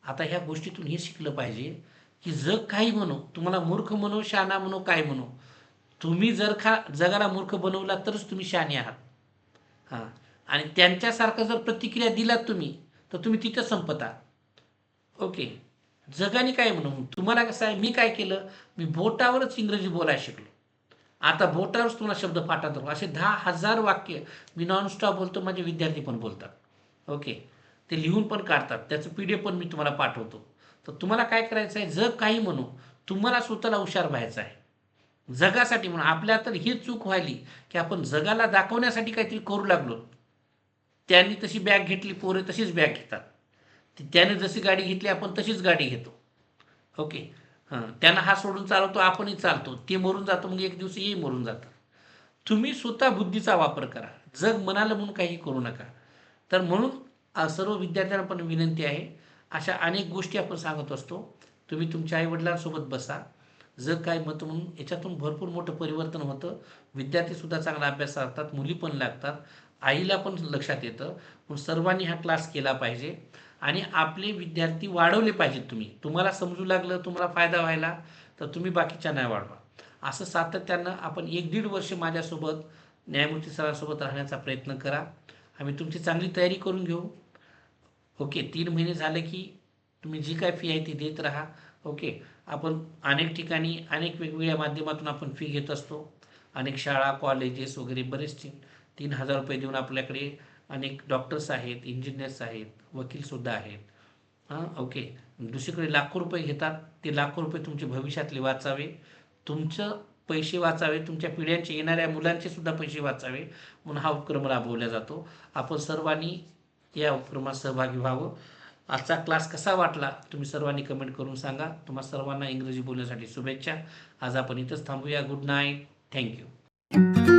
आता ह्या गोष्टीतून हे शिकलं पाहिजे की जग काही म्हणो, तुम्हाला मूर्ख म्हणो, शहाणा म्हणो, काय म्हणो, तुम्ही जर जगाला मूर्ख बनवला तरच तुम्ही शहाणे आहात. हां, आणि त्यांच्यासारखं जर प्रतिक्रिया दिलात तुम्ही तर तुम्ही तिथं संपता. ओके. जगाने काय म्हणू, तुम्हाला कसं आहे, मी काय केलं, मी बोटावरच इंग्रजी बोलायला शिकलो. आता बोटावरच तुम्हाला शब्द पाठांतर असे 10,000 वाक्य मी नॉनस्टॉप बोलतो, माझे विद्यार्थी पण बोलतात. ओके. ते लिहून पण काढतात, त्याचं PDF पण मी तुम्हाला पाठवतो. तर तुम्हाला काय करायचं आहे, जग काही म्हणू, तुम्हाला स्वतःला हुशार व्हायचं आहे जगासाठी. म्हणून आपल्या तर ही चूक व्हायली की आपण जगाला दाखवण्यासाठी काहीतरी करू लागलो. त्यांनी तशी बॅग घेतली, पोरे तशीच बॅग घेतात, त्याने जशी गाडी घेतली आपण तशीच गाडी घेतो. ओके. हां, त्यांना हा सोडून चालवतो, आपणही चालतो, ते मरून जातो, मग एक दिवस येई मरून जातं. तुम्ही स्वतः बुद्धीचा वापर करा. जग म्हणालं म्हणून काही करू नका. तर म्हणून सर्व विद्यार्थ्यांना पण विनंती आहे, अशा अनेक गोष्टी आपण सांगत असतो. तुम्ही तुमच्या आई-वडिलांसोबत बसा. जग काय म्हणतं म्हणून याच्यातून भरपूर मोठं परिवर्तन होतं. विद्यार्थीसुद्धा चांगला अभ्यास करतात, मुली पण लागतात, आईला पण लक्षात येतं. पण सर्वांनी हा क्लास केला पाहिजे आणि आपले विद्यार्थी वाढवले पाहिजेत तुम्ही. तुम्हाला समजू लागलं, तुम्हाला फायदा व्हायला, तर तुम्ही बाकीच्यांना वाढवा. असं सातत्यानं आपण 1-1.5 वर्ष माझ्यासोबत न्यायमूर्ती सरांसोबत राहण्याचा प्रयत्न करा. आम्ही तुमची चांगली तयारी करून घेऊ. ओके, 3 महिने झाले की तुम्ही जी काय फी आहे ती देत राहा. ओके, आपण अनेक ठिकाणी अनेक वेगवेगळ्या माध्यमातून आपण फी घेत असतो. अनेक शाळा, कॉलेजेस वगैरे बरेच 3,000 रुपये देऊन आपल्याकडे अनेक डॉक्टर्स आहेत, इंजिनियर्स आहेत, वकीलसुद्धा आहेत. हां, ओके. दुसरीकडे लाखो रुपये घेतात. ते लाखो रुपये तुमचे भविष्यातले वाचावे, तुमचं पैसे वाचावे, तुमच्या पिढ्यांचे येणाऱ्या मुलांचे सुद्धा पैसे वाचावे म्हणून हा उपक्रम राबवला जातो. आपण सर्वांनी या उपक्रमात सहभागी व्हावं. आजचा क्लास कसा वाटला तुम्ही सर्वांनी कमेंट करून सांगा. तुम्हा सर्वांना इंग्रजी बोलण्यासाठी शुभेच्छा. आज आपण इथंच थांबूया. Good night. थँक्यू.